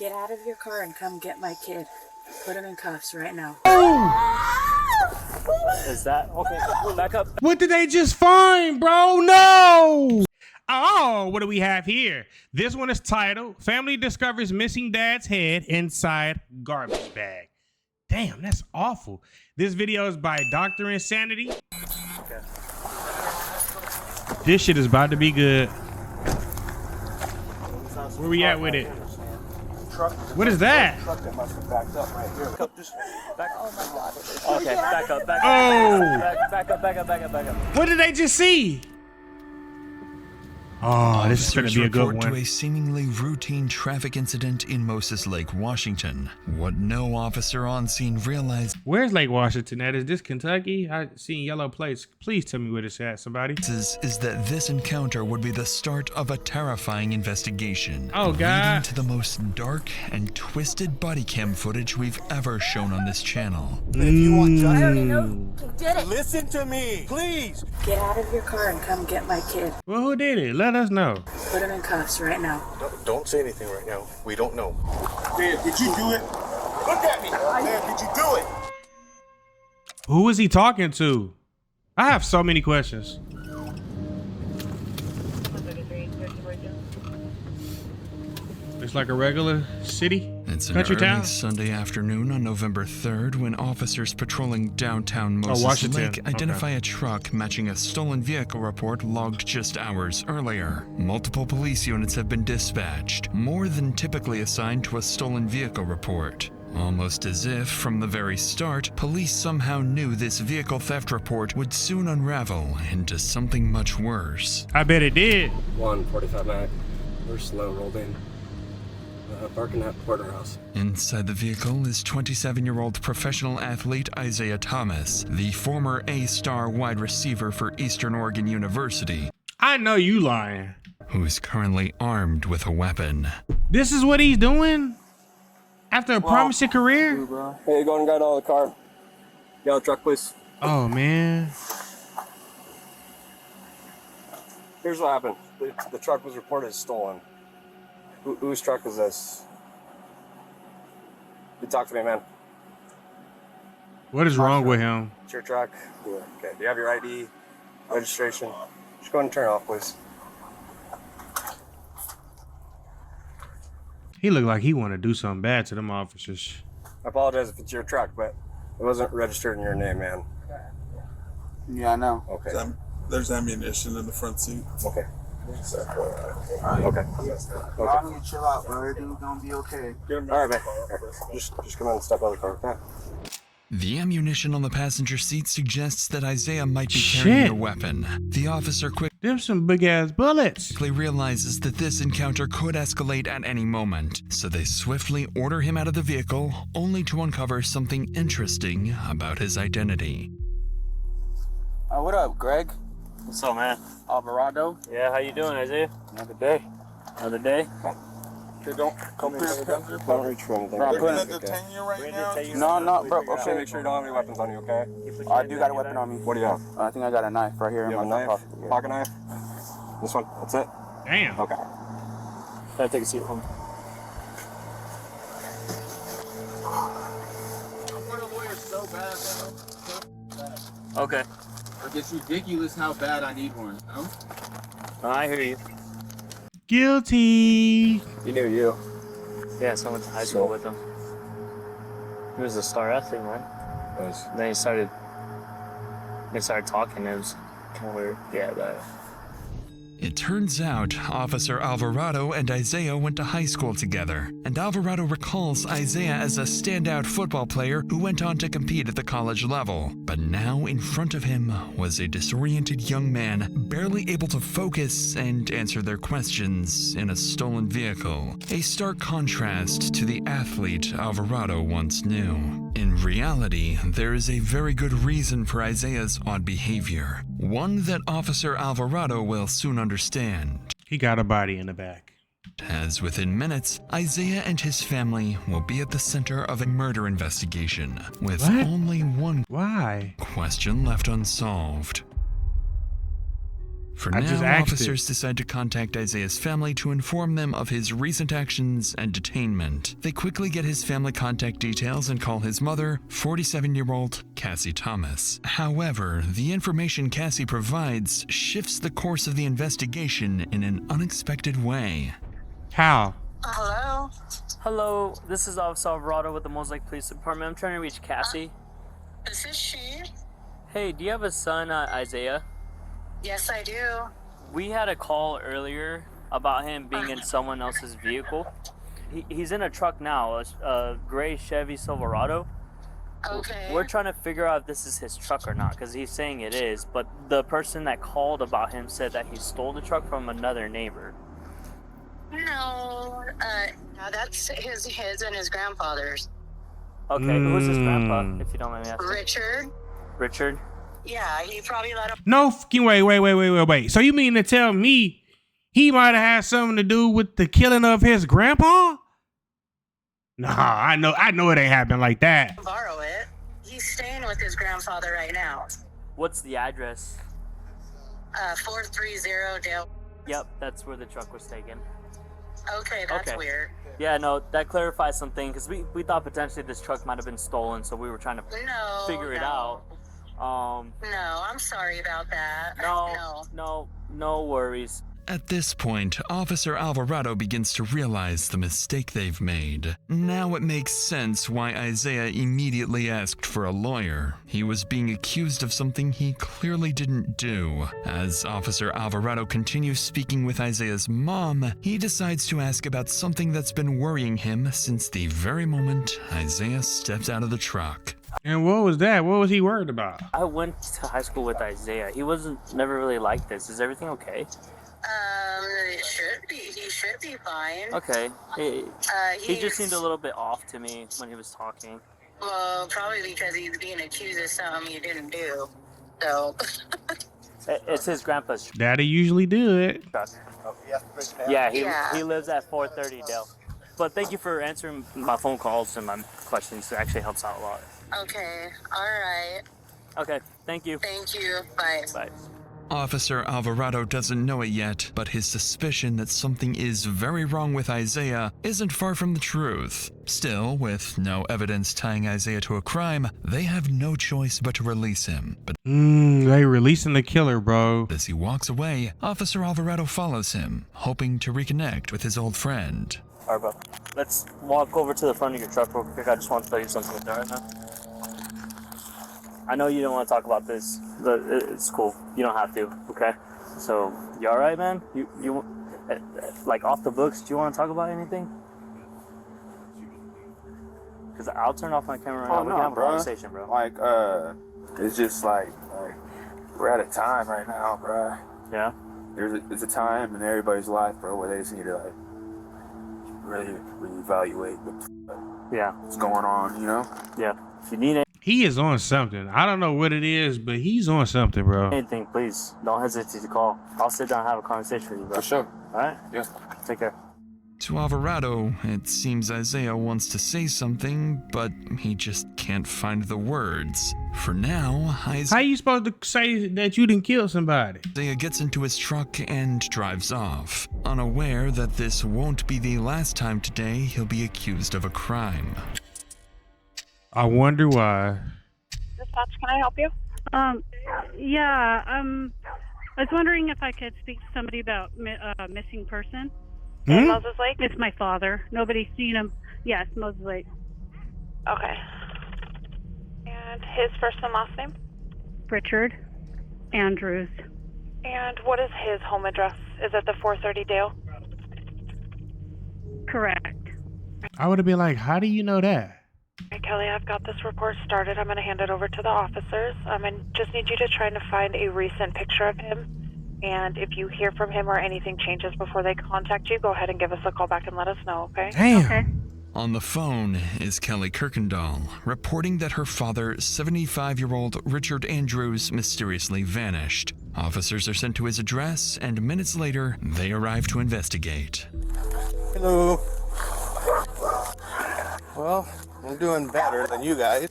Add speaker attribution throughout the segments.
Speaker 1: Get out of your car and come get my kid. Put him in cuffs right now.
Speaker 2: Is that okay? Back up.
Speaker 3: What did they just find, bro? No! Oh, what do we have here? This one is titled, Family Discovers Missing Dad's Head Inside Garbage Bag. Damn, that's awful. This video is by Dr. Insanity.
Speaker 2: Okay.
Speaker 3: This shit is about to be good. Where we at with it? What is that?
Speaker 2: Okay, back up.
Speaker 3: Oh!
Speaker 2: Back up.
Speaker 3: What did they just see? Oh, this is going to be a good
Speaker 4: report
Speaker 3: one.
Speaker 4: to a seemingly routine traffic incident in Moses Lake, Washington. What no officer on scene realized
Speaker 3: Where's Lake Washington at? Is this Kentucky? I seen yellow plates. Please tell me where it's at, somebody.
Speaker 4: is that this encounter would be the start of a terrifying investigation.
Speaker 3: Oh, God.
Speaker 4: Leading to the most dark and twisted body cam footage we've ever shown on this channel.
Speaker 5: If you want justice,
Speaker 1: I already know who did it.
Speaker 5: listen to me, please.
Speaker 1: Get out of your car and come get my kid.
Speaker 3: Well, who did it? Let us know.
Speaker 1: Put him in cuffs right now.
Speaker 5: Don't say anything right now. We don't know. Man, did you do it? Look at me. Man, did you do it?
Speaker 3: Who is he talking to? I have so many questions. Looks like a regular city.
Speaker 4: It's an
Speaker 3: Country
Speaker 4: early
Speaker 3: town?
Speaker 4: Sunday afternoon on November 3rd when officers patrolling downtown Moses
Speaker 3: Washington.
Speaker 4: Lake identify a truck matching a stolen vehicle report logged just hours earlier. Multiple police units have been dispatched, more than typically assigned to a stolen vehicle report. Almost as if, from the very start, police somehow knew this vehicle theft report would soon unravel into something much worse.
Speaker 3: I bet it did.
Speaker 2: 145 Mac. We're slow rolled in. Parking at Porterhouse.
Speaker 4: Inside the vehicle is 27-year-old professional athlete Isaiah Thomas, the former A-star wide receiver for Eastern Oregon University,
Speaker 3: I know you lying.
Speaker 4: who's currently armed with a weapon.
Speaker 3: This is what he's doing? After a promising career?
Speaker 2: Hey, go and get out of the car. Yellow truck, please.
Speaker 3: Oh, man.
Speaker 2: Here's what happened. The truck was reported as stolen. Whose truck is this? You talk to me, man.
Speaker 3: What is wrong with him?
Speaker 2: It's your truck. Yeah. Okay. Do you have your ID, registration? Just go ahead and turn it off, please.
Speaker 3: He looked like he wanted to do something bad to them officers.
Speaker 2: I apologize if it's your truck, but it wasn't registered in your name, man.
Speaker 6: Yeah, I know.
Speaker 2: Okay.
Speaker 7: There's ammunition in the front seat.
Speaker 2: Okay.
Speaker 6: Alright.
Speaker 2: Okay.
Speaker 6: Y'all need to chill out, bro. Everything's gonna be okay.
Speaker 2: All right, man. Just come in and step out of the car, okay?
Speaker 4: The ammunition on the passenger seat suggests that Isaiah might be
Speaker 3: Shit.
Speaker 4: carrying a weapon. The officer
Speaker 3: Them some big ass bullets.
Speaker 4: quickly realizes that this encounter could escalate at any moment, so they swiftly order him out of the vehicle, only to uncover something interesting about his identity.
Speaker 6: What up, Greg?
Speaker 2: What's up, man?
Speaker 6: Alvarado?
Speaker 2: Yeah, how you doing, Isaiah?
Speaker 6: Another day.
Speaker 2: Another day?
Speaker 6: Okay, don't come here.
Speaker 2: Don't reach for anything.
Speaker 6: Bro, I'm
Speaker 7: They're
Speaker 6: putting-
Speaker 7: gonna detain you right now.
Speaker 6: No, bro.
Speaker 2: Okay,
Speaker 6: Okay.
Speaker 2: make sure you don't have any weapons on you, okay?
Speaker 6: I do got a weapon on me.
Speaker 2: What do you have?
Speaker 6: I think I got a knife right here
Speaker 2: You
Speaker 6: in
Speaker 2: have
Speaker 6: my
Speaker 2: a knife?
Speaker 6: pocket. Yeah.
Speaker 2: Pocket knife? This one? That's it?
Speaker 3: Damn.
Speaker 2: Okay. Can I take a seat home? Okay.
Speaker 6: Like, it's ridiculous how bad I need one. No?
Speaker 2: I hear you.
Speaker 3: Guilty.
Speaker 2: You knew you. Yeah, so I went to high school with him. He was a star athlete, man. Then they started talking. It was kind of weird. Yeah, but
Speaker 4: It turns out Officer Alvarado and Isaiah went to high school together, and Alvarado recalls Isaiah as a standout football player who went on to compete at the college level. But now in front of him was a disoriented young man, barely able to focus and answer their questions in a stolen vehicle. A stark contrast to the athlete Alvarado once knew. In reality, there is a very good reason for Isaiah's odd behavior, one that Officer Alvarado will soon understand.
Speaker 3: He got a body in the back.
Speaker 4: As within minutes, Isaiah and his family will be at the center of a murder investigation, with
Speaker 3: What?
Speaker 4: only one
Speaker 3: Why?
Speaker 4: question left unsolved. For
Speaker 3: I
Speaker 4: now,
Speaker 3: just asked
Speaker 4: officers decide to contact Isaiah's family to inform them of his recent actions and detainment. They quickly get his family contact details and call his mother, 47-year-old Cassie Thomas. However, the information Cassie provides shifts the course of the investigation in an unexpected way.
Speaker 3: How?
Speaker 8: Hello?
Speaker 2: Hello, this is Officer Alvarado with the Mosaic Police Department. I'm trying to reach Cassie.
Speaker 8: This is she.
Speaker 2: Hey, do you have a son, Isaiah?
Speaker 8: Yes, I do.
Speaker 2: We had a call earlier about him being in someone else's vehicle. He's in a truck now, a gray Chevy Silverado.
Speaker 8: Okay.
Speaker 2: We're trying to figure out if this is his truck or not, because he's saying it is, but the person that called about him said that he stole the truck from another neighbor.
Speaker 8: No, that's his and his grandfather's.
Speaker 2: Okay, who's his grandpa, if you don't mind me asking?
Speaker 8: Richard?
Speaker 2: Richard?
Speaker 8: Yeah, he probably let him.
Speaker 3: No fucking wait. So you mean to tell me he might have had something to do with the killing of his grandpa? Nah, I know it ain't happened like that.
Speaker 8: Borrow it. He's staying with his grandfather right now.
Speaker 2: What's the address?
Speaker 8: 430 Dale.
Speaker 2: Yep, that's where the truck was taken.
Speaker 8: Okay, that's
Speaker 2: Okay.
Speaker 8: weird.
Speaker 2: Yeah, no, that clarifies something, because we thought potentially this truck might have been stolen, so we were trying to
Speaker 8: No.
Speaker 2: figure it out.
Speaker 8: No, I'm sorry about that.
Speaker 2: No worries.
Speaker 4: At this point, Officer Alvarado begins to realize the mistake they've made. Now it makes sense why Isaiah immediately asked for a lawyer. He was being accused of something he clearly didn't do. As Officer Alvarado continues speaking with Isaiah's mom, he decides to ask about something that's been worrying him since the very moment Isaiah steps out of the truck.
Speaker 3: And what was that? What was he worried about?
Speaker 2: I went to high school with Isaiah. He wasn't never really like this. Is everything okay?
Speaker 8: It should be. He should be fine.
Speaker 2: Okay. He just
Speaker 8: He's-
Speaker 2: seemed a little bit off to me when he was talking.
Speaker 8: Well, probably because he's being accused of something he didn't do. So.
Speaker 2: It's his grandpa's
Speaker 3: Daddy usually do it.
Speaker 2: truck. Yeah,
Speaker 8: Yeah.
Speaker 2: he lives at 430 Dale. But thank you for answering my phone calls and my questions. It actually helps out a lot.
Speaker 8: Okay. All right.
Speaker 2: Okay, thank you.
Speaker 8: Thank you. Bye.
Speaker 2: Bye.
Speaker 4: Officer Alvarado doesn't know it yet, but his suspicion that something is very wrong with Isaiah isn't far from the truth. Still, with no evidence tying Isaiah to a crime, they have no choice but to release him. But
Speaker 3: They releasing the killer, bro.
Speaker 4: as he walks away, Officer Alvarado follows him, hoping to reconnect with his old friend.
Speaker 2: All right, bro. Let's walk over to the front of your truck real quick. I just want to tell you something with that right now. I know you don't want to talk about this, but it's cool. You don't have to, okay? So, you all right, man? You like off the books, do you want to talk about anything? Because I'll turn off my camera right now. We can have a conversation, bro.
Speaker 6: Like, it's just like we're at a time right now, bro.
Speaker 2: Yeah?
Speaker 6: It's a time in everybody's life, bro, where they just need to like really reevaluate what's going on, you know?
Speaker 2: Yeah. If you need
Speaker 3: He is on something. I don't know what it is, but he's on something, bro.
Speaker 2: anything, please don't hesitate to call. I'll sit down and have a conversation with you, bro.
Speaker 6: For sure.
Speaker 2: All right?
Speaker 6: Yeah.
Speaker 2: Take care.
Speaker 4: To Alvarado, it seems Isaiah wants to say something, but he just can't find the words. For now,
Speaker 3: How you supposed to say that you didn't kill somebody?
Speaker 4: Isaiah gets into his truck and drives off, unaware that this won't be the last time today he'll be accused of a crime.
Speaker 3: I wonder why.
Speaker 9: Dispatch, can I help you?
Speaker 10: I was wondering if I could speak to somebody about missing person.
Speaker 9: Moses Lake?
Speaker 10: It's my father. Nobody's seen him. Yes, Moses Lake.
Speaker 9: Okay. And his first and last name?
Speaker 10: Richard Andrews.
Speaker 9: And what is his home address? Is it the 430 Dale?
Speaker 10: Correct.
Speaker 3: I would have been like, how do you know that?
Speaker 9: Okay, Kelly, I've got this report started. I'm going to hand it over to the officers. I just need you to try to find a recent picture of him. And if you hear from him or anything changes before they contact you, go ahead and give us a call back and let us know, okay?
Speaker 3: Damn.
Speaker 10: Okay.
Speaker 4: On the phone is Kelly Kirkendall, reporting that her father, 75-year-old Richard Andrews, mysteriously vanished. Officers are sent to his address, and minutes later, they arrive to investigate.
Speaker 5: Hello. Well, I'm doing better than you guys.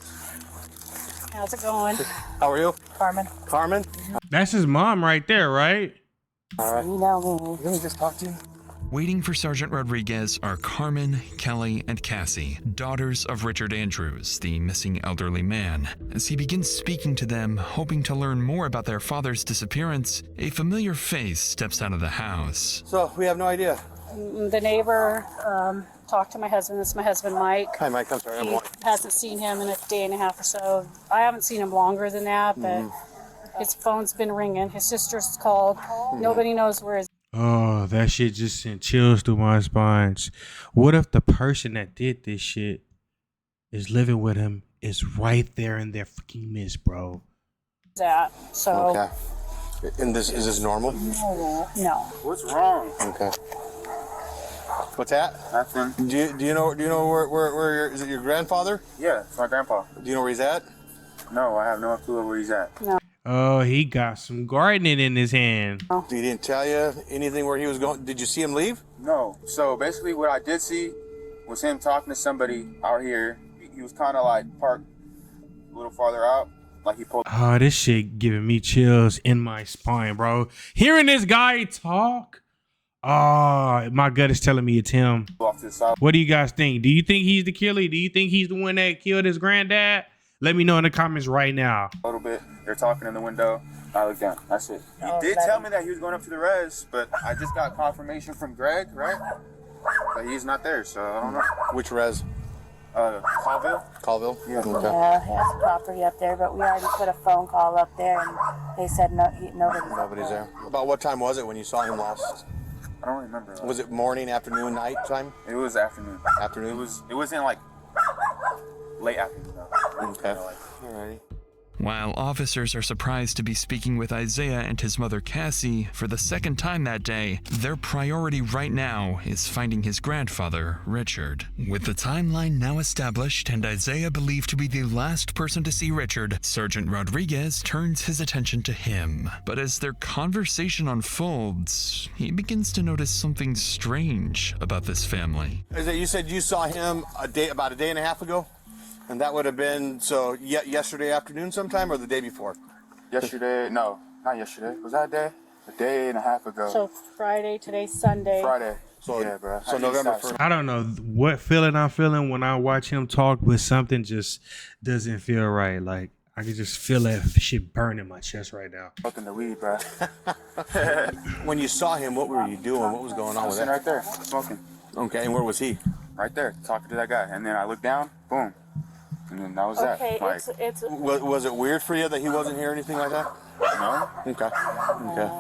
Speaker 1: How's it going?
Speaker 5: How are you?
Speaker 1: Carmen.
Speaker 5: Carmen?
Speaker 3: That's his mom right there, right?
Speaker 6: All right.
Speaker 8: You know me.
Speaker 6: Let me just talk to you.
Speaker 4: Waiting for Sergeant Rodriguez are Carmen, Kelly, and Cassie, daughters of Richard Andrews, the missing elderly man. As he begins speaking to them, hoping to learn more about their father's disappearance, a familiar face steps out of the house.
Speaker 5: So, we have no idea.
Speaker 10: The neighbor talked to my husband. This is my husband, Mike.
Speaker 5: Hi, Mike. I'm sorry.
Speaker 10: He hasn't seen him in a day and a half or so. I haven't seen him longer than that, but his phone's been ringing. His sister's called. Nobody knows where his...
Speaker 3: Oh, that shit just sent chills through my spines. What if the person that did this shit is living with him, is right there in their freaking midst, bro?
Speaker 10: At. So...
Speaker 5: Okay. And is this normal?
Speaker 10: No.
Speaker 6: What's wrong?
Speaker 5: Okay. What's that?
Speaker 6: Nothing.
Speaker 5: Do you know where is it your grandfather?
Speaker 6: Yeah, it's my grandpa.
Speaker 5: Do you know where he's at?
Speaker 6: No, I have no clue where he's at.
Speaker 10: No.
Speaker 3: Oh, he got some gardening in his hand.
Speaker 5: He didn't tell you anything where he was going? Did you see him leave?
Speaker 6: No. So basically what I did see was him talking to somebody out here. He was kind of like parked a little farther out. Like he pulled.
Speaker 3: Oh, this shit giving me chills in my spine, bro. Hearing this guy talk, oh, my gut is telling me it's him.
Speaker 6: Off to the side.
Speaker 3: What do you guys think? Do you think he's the killer? Do you think he's the one that killed his granddad? Let me know in the comments right now.
Speaker 6: A little bit. They're talking in the window. I look down. That's it. He did tell me that he was going up to the res, but I just got confirmation from Greg, right? But he's not there, so I don't know.
Speaker 5: Which res?
Speaker 6: Colville?
Speaker 5: Colville?
Speaker 6: Yeah.
Speaker 5: Okay.
Speaker 8: Yeah, he has property up there, but we already put a phone call up there, and they said
Speaker 5: Nobody's there. About what time was it when you saw him last?
Speaker 6: I don't remember.
Speaker 5: Was it morning, afternoon, night time?
Speaker 6: It was afternoon.
Speaker 5: Afternoon?
Speaker 6: It wasn't like late afternoon though.
Speaker 5: Okay. Alrighty.
Speaker 4: While officers are surprised to be speaking with Isaiah and his mother Cassie for the second time that day, their priority right now is finding his grandfather, Richard. With the timeline now established and Isaiah believed to be the last person to see Richard, Sergeant Rodriguez turns his attention to him. But as their conversation unfolds, he begins to notice something strange about this family.
Speaker 5: Isaiah, you said you saw him about a day and a half ago? And that would have been, yesterday afternoon sometime or the day before?
Speaker 6: Yesterday, no, not yesterday. Was that a day? A day and a half ago.
Speaker 10: So Friday, today's Sunday.
Speaker 6: Friday.
Speaker 5: So,
Speaker 6: yeah, bro.
Speaker 5: So November 1st.
Speaker 3: I don't know what feeling I'm feeling when I watch him talk, but something just doesn't feel right. Like, I can just feel that shit burn in my chest right now.
Speaker 6: Smoking the weed, bro.
Speaker 5: When you saw him, what were you doing? What was going on with that?
Speaker 6: Right there, smoking.
Speaker 5: Okay, and where was he?
Speaker 6: Right there, talking to that guy. And then I looked down, boom. And then that was
Speaker 10: Okay,
Speaker 6: that. Like,
Speaker 5: was it weird for you that he wasn't here or anything like that?
Speaker 6: No.
Speaker 5: Okay.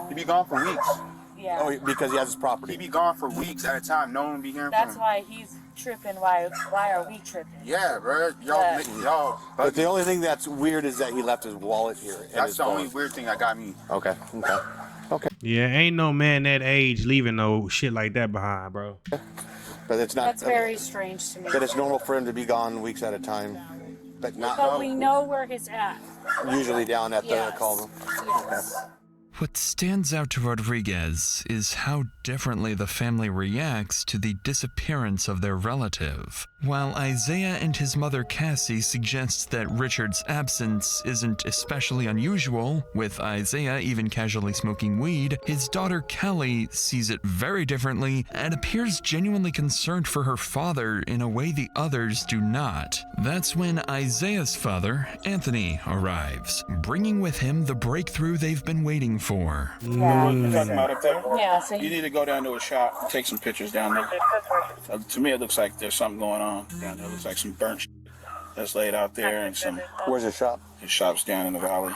Speaker 6: He'd be gone for weeks.
Speaker 10: Yeah.
Speaker 5: Oh, because he has his property.
Speaker 6: He'd be gone for weeks at a time. No one would be hearing from him.
Speaker 8: That's why he's tripping. Why are we tripping?
Speaker 6: Yeah, bro. Y'all.
Speaker 5: But the only thing that's weird is that he left his wallet here.
Speaker 6: That's the only weird thing that got me.
Speaker 5: Okay.
Speaker 3: Yeah, ain't no man that age leaving no shit like that behind, bro.
Speaker 5: But it's not.
Speaker 10: That's very strange to me.
Speaker 5: But it's normal for him to be gone weeks at a time. But not.
Speaker 10: But we know where he's at.
Speaker 5: Usually down at
Speaker 10: Yes.
Speaker 5: the Colville.
Speaker 10: Yes.
Speaker 4: What stands out to Rodriguez is how differently the family reacts to the disappearance of their relative. While Isaiah and his mother Cassie suggest that Richard's absence isn't especially unusual, with Isaiah even casually smoking weed, his daughter Kelly sees it very differently and appears genuinely concerned for her father in a way the others do not. That's when Isaiah's father, Anthony, arrives, bringing with him the breakthrough they've been waiting for.
Speaker 10: Yeah, so
Speaker 11: You need to go down to a shop and take some pictures down there. To me, it looks like there's something going on down there. It looks like some burnt shit that's laid out there and some.
Speaker 5: Where's the shop?
Speaker 11: His shop's down in the valley.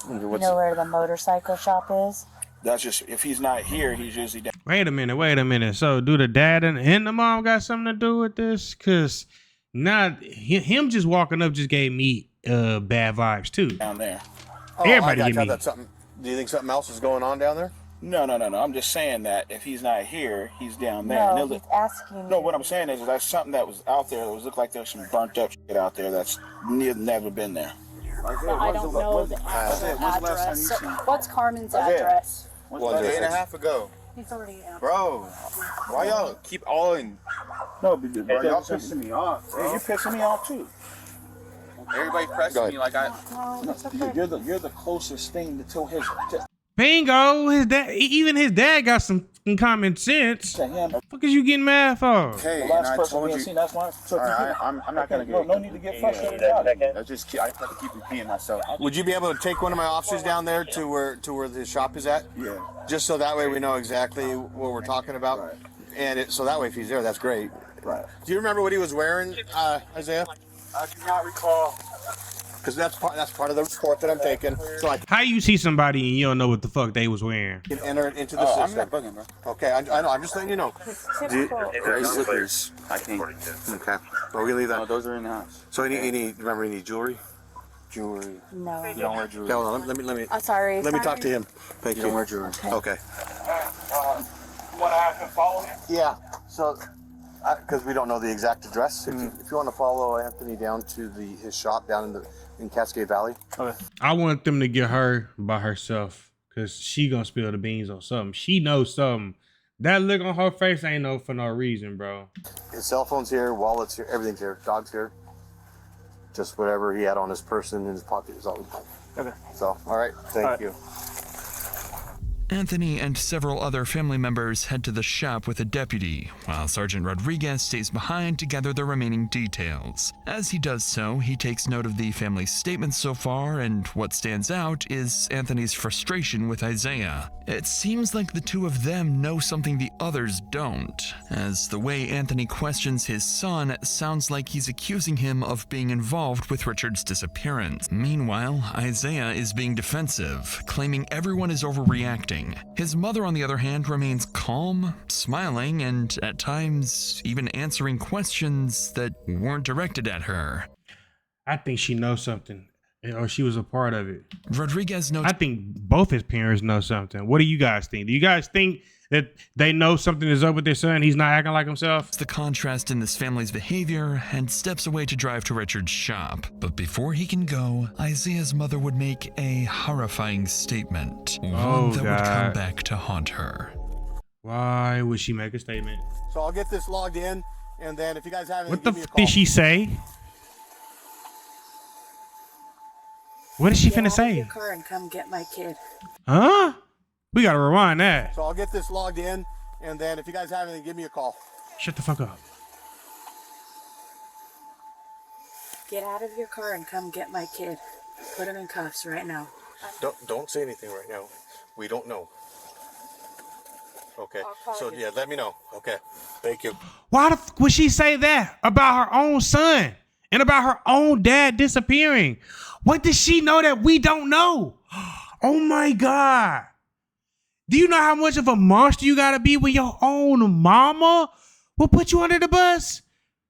Speaker 8: You know where the motorcycle shop is?
Speaker 11: That's just, if he's not here, he's usually down.
Speaker 3: Wait a minute. So do the dad and the mom got something to do with this? Because him just walking up just gave me bad vibes too.
Speaker 11: Down there.
Speaker 3: Everybody
Speaker 5: I
Speaker 3: give me.
Speaker 5: that's something. Do you think something else is going on down there?
Speaker 11: No. I'm just saying that if he's not here, he's down there.
Speaker 8: No,
Speaker 11: And
Speaker 8: he's asking.
Speaker 11: no, what I'm saying is that's something that was out there. It looked like there's some burnt up shit out there that's never been there.
Speaker 10: I don't know the actual address. What's Carmen's address?
Speaker 6: A day and a half ago.
Speaker 10: He's already out.
Speaker 6: Bro, why y'all keep all in?
Speaker 11: No, because
Speaker 6: Bro, y'all pissing me off,
Speaker 11: Hey, you're pissing me off too.
Speaker 6: Everybody pressing me like I.
Speaker 10: No, it's okay.
Speaker 11: You're the closest thing to his.
Speaker 3: Bingo. His dad, even his dad got some common sense. What fuck is you getting mad for?
Speaker 6: Okay,
Speaker 11: The last
Speaker 6: and I
Speaker 11: person
Speaker 6: told
Speaker 11: we
Speaker 6: you.
Speaker 11: had seen, that's why. So
Speaker 6: I'm not gonna get.
Speaker 11: no need to get frustrated about it.
Speaker 6: I just I have to keep repeating myself.
Speaker 5: Would you be able to take one of my officers down there to where the shop is at?
Speaker 6: Yeah.
Speaker 5: Just so that way we know exactly what we're talking about.
Speaker 6: Right.
Speaker 5: And so that way if he's there, that's great.
Speaker 6: Right.
Speaker 5: Do you remember what he was wearing, Isaiah?
Speaker 6: I do not recall.
Speaker 5: Because that's part of the report that I'm taking. So I
Speaker 3: How you see somebody and you don't know what the fuck they was wearing?
Speaker 5: can enter it into the
Speaker 6: I'm
Speaker 5: system.
Speaker 6: not bugging, bro.
Speaker 5: Okay, I know. I'm just letting you know.
Speaker 6: Gray slippers. I think.
Speaker 5: Okay. Well, we leave
Speaker 6: No,
Speaker 5: that.
Speaker 6: those are in the house.
Speaker 5: So remember any jewelry?
Speaker 6: Jewelry.
Speaker 10: No.
Speaker 6: You don't wear jewelry.
Speaker 5: Yeah, hold on. Let me
Speaker 10: I'm sorry.
Speaker 5: let me talk to him. Thank
Speaker 6: You
Speaker 5: you.
Speaker 6: don't wear jewelry.
Speaker 5: Okay.
Speaker 11: You want to have him follow him?
Speaker 5: Yeah. So, because we don't know the exact address, if you want to follow Anthony down to his shop down in Cascade Valley.
Speaker 2: Okay.
Speaker 3: I want them to get her by herself because she gonna spill the beans on something. She knows something. That look on her face ain't no for no reason, bro.
Speaker 5: His cell phone's here, wallet's here, everything's here, dog's here. Just whatever he had on his person in his pocket is all.
Speaker 2: Okay.
Speaker 5: So, all right. Thank you.
Speaker 4: Anthony and several other family members head to the shop with a deputy, while Sergeant Rodriguez stays behind to gather the remaining details. As he does so, he takes note of the family's statements so far, and what stands out is Anthony's frustration with Isaiah. It seems like the two of them know something the others don't, as the way Anthony questions his son sounds like he's accusing him of being involved with Richard's disappearance. Meanwhile, Isaiah is being defensive, claiming everyone is overreacting. His mother, on the other hand, remains calm, smiling, and at times even answering questions that weren't directed at her.
Speaker 3: I think she knows something, or she was a part of it.
Speaker 4: Rodriguez notes.
Speaker 3: I think both his parents know something. What do you guys think? Do you guys think that they know something is up with their son? He's not acting like himself?
Speaker 4: The contrast in this family's behavior and steps away to drive to Richard's shop. But before he can go, Isaiah's mother would make a horrifying statement. One that would come back to haunt her.
Speaker 3: Why would she make a statement?
Speaker 5: So I'll get this logged in, and then if you guys have anything,
Speaker 3: What the
Speaker 5: give me a
Speaker 3: f
Speaker 5: call.
Speaker 3: did she say? What is she
Speaker 1: Get
Speaker 3: finna
Speaker 1: out of
Speaker 3: say?
Speaker 1: your car and come get my kid.
Speaker 3: Huh? We gotta rewind that.
Speaker 5: So I'll get this logged in, and then if you guys have anything, give me a call.
Speaker 3: Shut the fuck up.
Speaker 1: Get out of your car and come get my kid. Put him in cuffs right now.
Speaker 5: Don't say anything right now. We don't know. Okay. So yeah, let me know. Okay. Thank you.
Speaker 3: Why the fuck would she say that about her own son and about her own dad disappearing? What does she know that we don't know? Oh my God. Do you know how much of a monster you gotta be when your own mama will put you under the bus?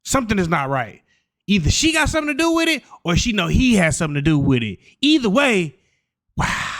Speaker 3: Something is not right. Either she got something to do with it or she know he has something to do with it. Either way, wow.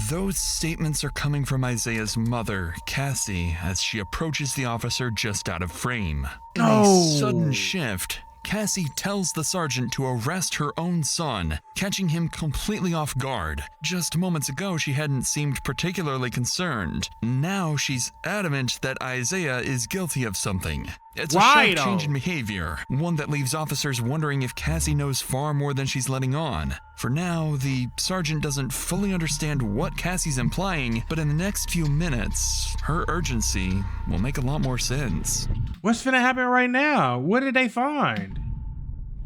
Speaker 4: Those statements are coming from Isaiah's mother, Cassie, as she approaches the officer just out of frame. In a sudden shift, Cassie tells the sergeant to arrest her own son, catching him completely off guard. Just moments ago, she hadn't seemed particularly concerned. Now she's adamant that Isaiah is guilty of something. It's a sharp change in behavior, one that leaves officers wondering if Cassie knows far more than she's letting on. For now, the sergeant doesn't fully understand what Cassie's implying, but in the next few minutes, her urgency will make a lot more sense.
Speaker 3: What's finna happen right now? What did they find?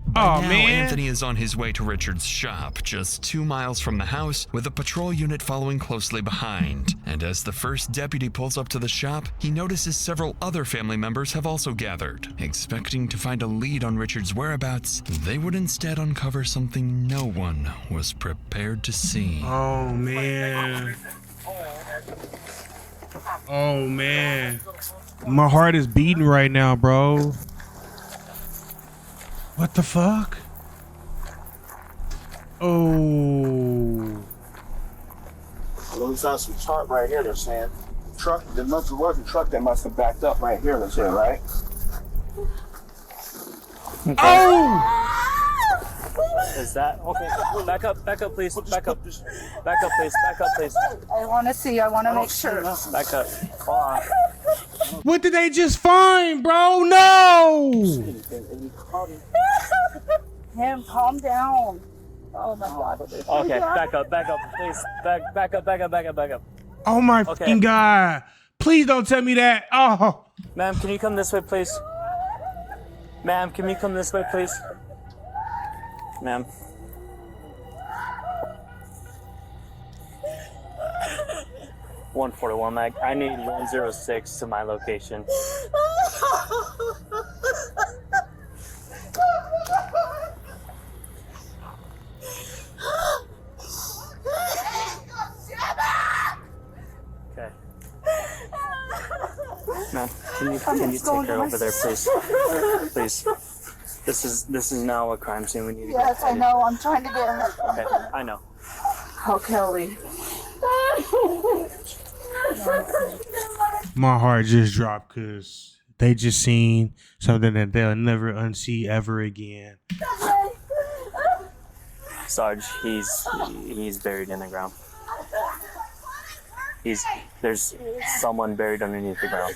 Speaker 4: By
Speaker 3: Oh
Speaker 4: now,
Speaker 3: man.
Speaker 4: Anthony is on his way to Richard's shop, just 2 miles from the house, with a patrol unit following closely behind. And as the first deputy pulls up to the shop, he notices several other family members have also gathered. Expecting to find a lead on Richard's whereabouts, they would instead uncover something no one was prepared to see.
Speaker 3: Oh man. Oh man. My heart is beating right now, bro. What the fuck? Oh.
Speaker 11: Lose out some chart right here, they're saying. Truck, there must was a truck that must have backed up right here, they're saying, right?
Speaker 2: Okay.
Speaker 3: Oh!
Speaker 2: Is that okay? Back up, please. Back up, please. Back up, please.
Speaker 10: I want to see. I want to make sure.
Speaker 2: Back up. Hold on.
Speaker 3: What did they just find, bro? No!
Speaker 10: Him, calm down. Oh my God.
Speaker 2: Okay, back up, please. Back up.
Speaker 3: Oh my
Speaker 2: Okay.
Speaker 3: fucking God. Please don't tell me that. Oh.
Speaker 2: Ma'am, can you come this way, please? Ma'am, can you come this way, please? Ma'am. (141) Mag. I need 106 to my location. Okay. Ma'am, can you take her over there, please? Please. This is now a crime scene. We need to
Speaker 8: Yes, I know. I'm trying to get her.
Speaker 2: Okay, I know.
Speaker 8: Oh, Kelly.
Speaker 3: My heart just dropped because they just seen something that they'll never unsee ever again.
Speaker 2: Sarge, he's buried in the ground. There's someone buried underneath the ground.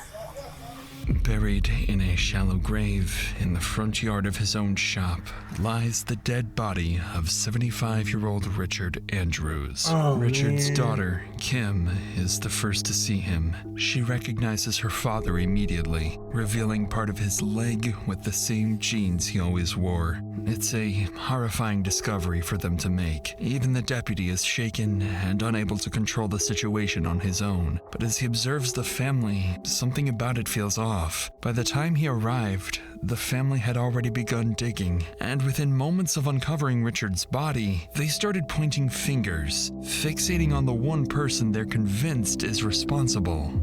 Speaker 4: Buried in a shallow grave in the front yard of his own shop lies the dead body of 75-year-old Richard Andrews.
Speaker 3: Oh,
Speaker 4: Richard's
Speaker 3: man.
Speaker 4: daughter, Kim, is the first to see him. She recognizes her father immediately, revealing part of his leg with the same jeans he always wore. It's a horrifying discovery for them to make. Even the deputy is shaken and unable to control the situation on his own. But as he observes the family, something about it feels off. By the time he arrived, the family had already begun digging, and within moments of uncovering Richard's body, they started pointing fingers, fixating on the one person they're convinced is responsible.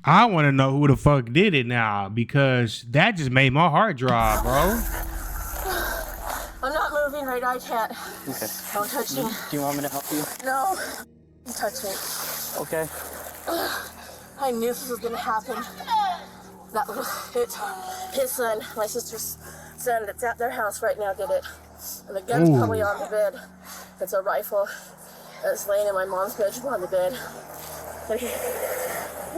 Speaker 3: I want to know who the fuck did it now, because that just made my heart drop, bro.
Speaker 8: I'm not moving right now. I can't.
Speaker 2: Okay.
Speaker 8: Don't touch me.
Speaker 2: Do you want me to help you?
Speaker 8: No. Don't touch me.
Speaker 2: Okay.
Speaker 8: I knew this was gonna happen. That was it. His son, my sister's son, that's at their house right now, did it. And the gun's probably on the bed. It's a rifle that's laying in my mom's bedroom on the bed. But he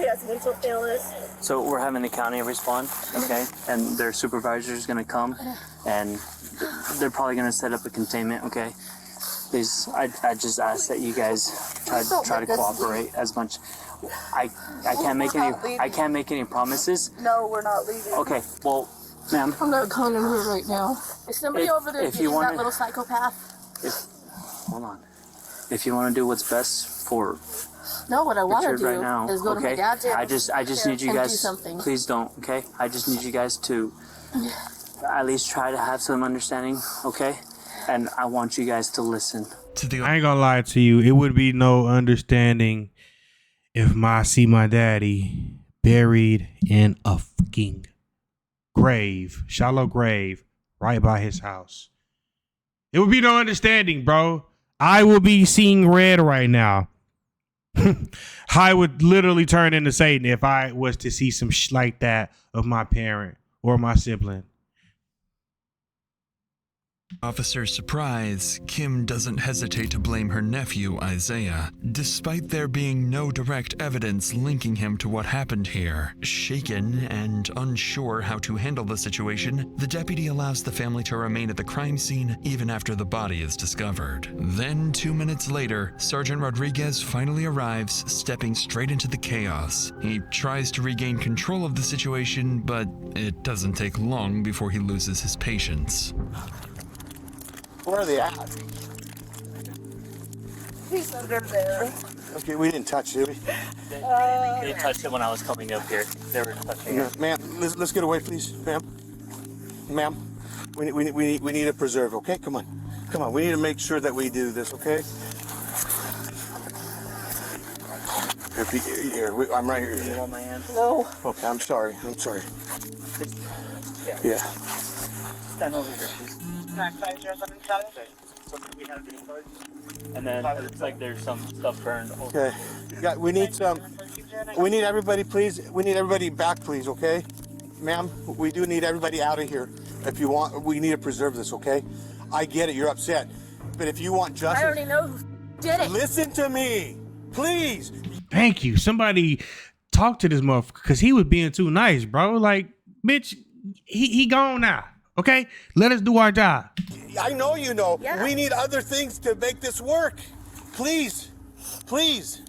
Speaker 8: has mental illness.
Speaker 2: So we're having the county respond, okay? And their supervisor is gonna come, and they're probably gonna set up a containment, okay? Please, I just ask that you guys try to cooperate as much. I can't make any promises.
Speaker 8: No, we're not leaving.
Speaker 2: Okay, well, ma'am.
Speaker 8: I'm not calling him here right now. Is somebody over there getting that little psychopath?
Speaker 2: Hold on. If you want to do what's best for
Speaker 8: No, what I want to
Speaker 2: Richard
Speaker 8: do
Speaker 2: right now,
Speaker 8: is go to my
Speaker 2: okay?
Speaker 8: dad's house.
Speaker 2: I just need you
Speaker 8: and
Speaker 2: guys.
Speaker 8: do something.
Speaker 2: Please don't, okay? I just need you guys to at least try to have some understanding, okay? And I want you guys to listen.
Speaker 3: I ain't gonna lie to you. It would be no understanding if I see my daddy buried in a fucking grave, shallow grave, right by his house. It would be no understanding, bro. I will be seeing red right now. I would literally turn into Satan if I was to see some like that of my parent or my sibling.
Speaker 4: Officer's surprise, Kim doesn't hesitate to blame her nephew, Isaiah, despite there being no direct evidence linking him to what happened here. Shaken and unsure how to handle the situation, the deputy allows the family to remain at the crime scene even after the body is discovered. Then, 2 minutes later, Sergeant Rodriguez finally arrives, stepping straight into the chaos. He tries to regain control of the situation, but it doesn't take long before he loses his patience.
Speaker 5: Where are they at?
Speaker 8: He's under there.
Speaker 5: Okay, we didn't touch it, did we?
Speaker 2: They touched it when I was coming up here. They were touching it.
Speaker 5: Ma'am, let's get away, please, ma'am. Ma'am, we need a preserve, okay? Come on. We need to make sure that we do this, okay? Here, I'm right here.
Speaker 2: You want my hand?
Speaker 8: No.
Speaker 5: Okay, I'm sorry. Yeah.
Speaker 2: Stand over here, please. We have the charge. And then it looks like there's some stuff burned.
Speaker 5: Okay. Yeah, we need everybody, please. We need everybody back, please, okay? Ma'am, we do need everybody out of here. If you want, we need to preserve this, okay? I get it, you're upset. But if you want justice...
Speaker 8: I already know who did it.
Speaker 5: Listen to me, please.
Speaker 3: Thank you. Somebody talk to this motherfucker because he was being too nice, bro. Like, bitch, he gone now. Okay? Let us do our job.
Speaker 5: I know you know.
Speaker 8: Yeah.
Speaker 5: We need other things to make this work. Please. Please.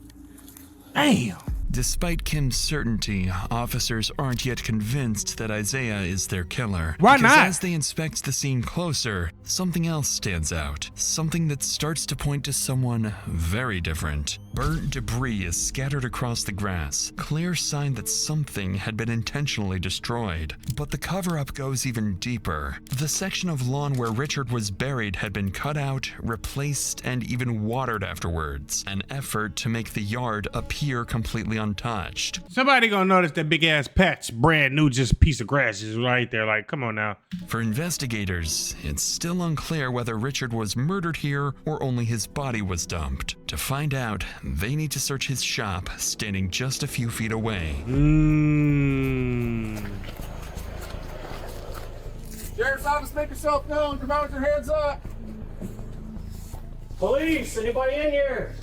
Speaker 3: Damn.
Speaker 4: Despite Kim's certainty, officers aren't yet convinced that Isaiah is their killer.
Speaker 3: Why
Speaker 4: because
Speaker 3: not?
Speaker 4: as they inspect the scene closer, something else stands out. Something that starts to point to someone very different. Burnt debris is scattered across the grass, clear sign that something had been intentionally destroyed. But the cover-up goes even deeper. The section of lawn where Richard was buried had been cut out, replaced, and even watered afterwards. An effort to make the yard appear completely untouched.
Speaker 3: Somebody gonna notice that big ass patch, brand new, just piece of grass is right there. Like, come on now.
Speaker 4: For investigators, it's still unclear whether Richard was murdered here or only his body was dumped. To find out, they need to search his shop, standing just a few feet away.
Speaker 5: Sheriff's office, make yourself known. Come out with your hands up.
Speaker 2: Police, anybody in here?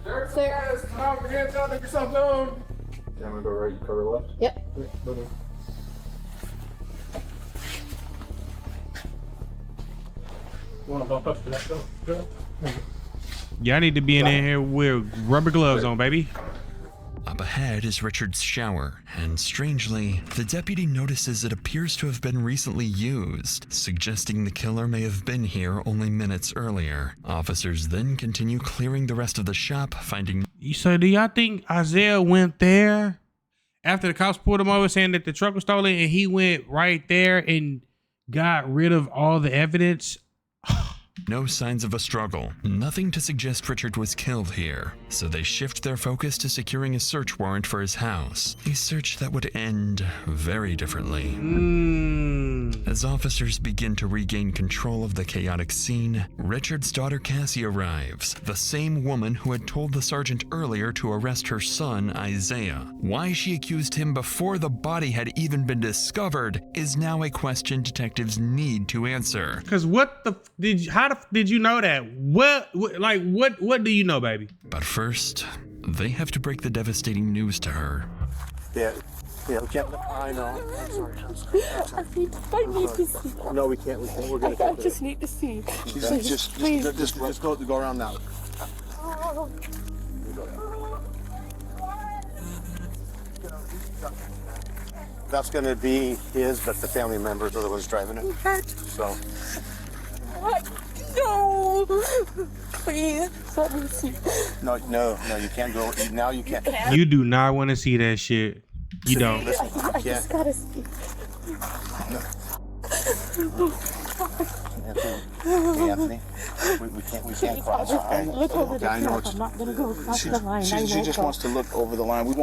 Speaker 5: Sheriff's office, come out with your hands up. Make yourself known.
Speaker 6: I'm gonna go right, you cover left.
Speaker 8: Yep.
Speaker 6: Want to bump up to that door?
Speaker 3: Y'all need to be in here with rubber gloves on, baby.
Speaker 4: Up ahead is Richard's shower, and strangely, the deputy notices it appears to have been recently used, suggesting the killer may have been here only minutes earlier. Officers then continue clearing the rest of the shop, finding...
Speaker 3: So do y'all think Isaiah went there after the cops pulled him over saying that the truck was stolen, and he went right there and got rid of all the evidence?
Speaker 4: No signs of a struggle, nothing to suggest Richard was killed here, so they shift their focus to securing a search warrant for his house, a search that would end very differently. As officers begin to regain control of the chaotic scene, Richard's daughter Cassie arrives, the same woman who had told the sergeant earlier to arrest her son, Isaiah. Why she accused him before the body had even been discovered is now a question detectives need to answer.
Speaker 3: Cause what the how did you know that? What do you know, baby?
Speaker 4: But first, they have to break the devastating news to her.
Speaker 5: Yeah, we can't. I know. I'm sorry.
Speaker 8: I need to see.
Speaker 5: No, we can't. We're gonna.
Speaker 8: I just need to see.
Speaker 5: Just go around now. That's gonna be his, but the family members are the ones driving it. So.
Speaker 8: No, please let me see.
Speaker 5: No, you can't go. Now you can't.
Speaker 3: You do not want to see that shit. You don't.
Speaker 5: Listen,
Speaker 8: I just gotta see.
Speaker 5: Anthony, we can't cross. Okay?
Speaker 8: Look over the
Speaker 5: I know
Speaker 8: truck. I'm not gonna go across the line.
Speaker 11: She just wants to look over the line.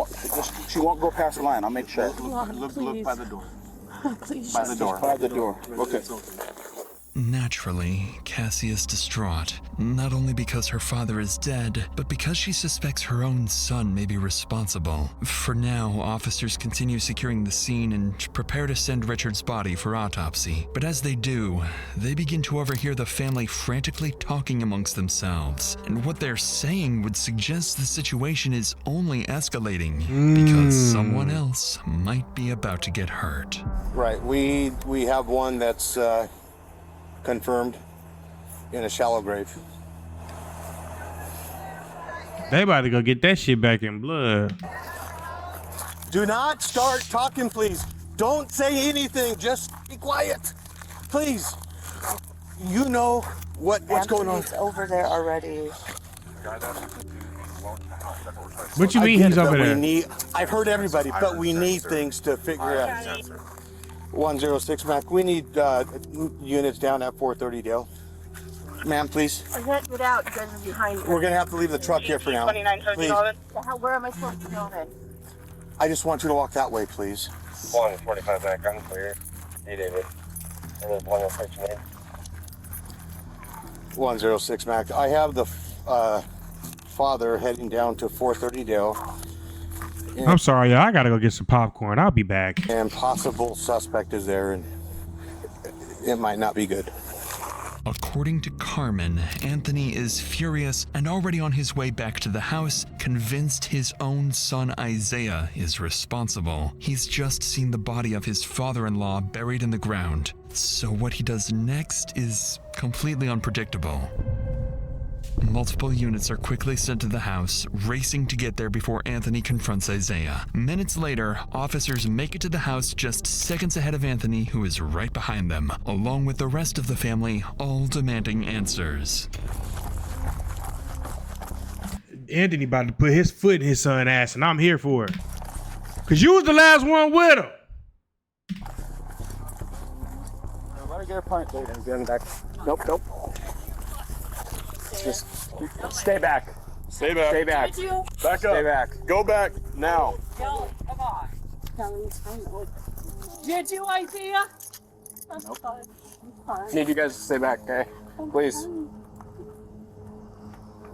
Speaker 11: She won't go past the line. I'll make sure.
Speaker 5: Look by the door.
Speaker 8: Please.
Speaker 5: By the door.
Speaker 11: By the door. Okay.
Speaker 4: Naturally, Cassie is distraught, not only because her father is dead, but because she suspects her own son may be responsible. For now, officers continue securing the scene and prepare to send Richard's body for autopsy. But as they do, they begin to overhear the family frantically talking amongst themselves, and what they're saying would suggest the situation is only escalating because someone else might be about to get hurt.
Speaker 5: Right. We have one that's confirmed in a shallow grave.
Speaker 3: They about to go get that shit back in blood.
Speaker 5: Do not start talking, please. Don't say anything. Just be quiet, please. You know what's going on.
Speaker 8: It's over there already.
Speaker 3: What you mean he's over there?
Speaker 5: I've heard everybody, but we need things to figure out. 106 Mac, we need units down at 430 Dale. Ma'am, please.
Speaker 8: I can't get out. You guys are behind me.
Speaker 5: We're gonna have to leave the truck here for now. Please.
Speaker 8: Where am I supposed to go then?
Speaker 5: I just want you to walk that way, please.
Speaker 12: 145 Mac, I'm clear. Hey, David. And there's 106 Mac.
Speaker 5: 106 Mac. I have the father heading down to 430 Dale.
Speaker 3: I'm sorry, y'all. I gotta go get some popcorn. I'll be back.
Speaker 5: And possible suspect is there, and it might not be good.
Speaker 4: According to Carmen, Anthony is furious and already on his way back to the house, convinced his own son Isaiah is responsible. He's just seen the body of his father-in-law buried in the ground, so what he does next is completely unpredictable. Multiple units are quickly sent to the house, racing to get there before Anthony confronts Isaiah. Minutes later, officers make it to the house just seconds ahead of Anthony, who is right behind them, along with the rest of the family, all demanding answers.
Speaker 3: Anthony about to put his foot in his son's ass, and I'm here for it. Cause you was the last one with him.
Speaker 12: Let her get her punt. Nope. Just stay back.
Speaker 7: Stay back.
Speaker 12: Stay back.
Speaker 7: Back up.
Speaker 12: Stay back.
Speaker 7: Go back now.
Speaker 10: No, come on. Did you, Isaiah?
Speaker 12: Nope. Need you guys to stay back, okay? Please.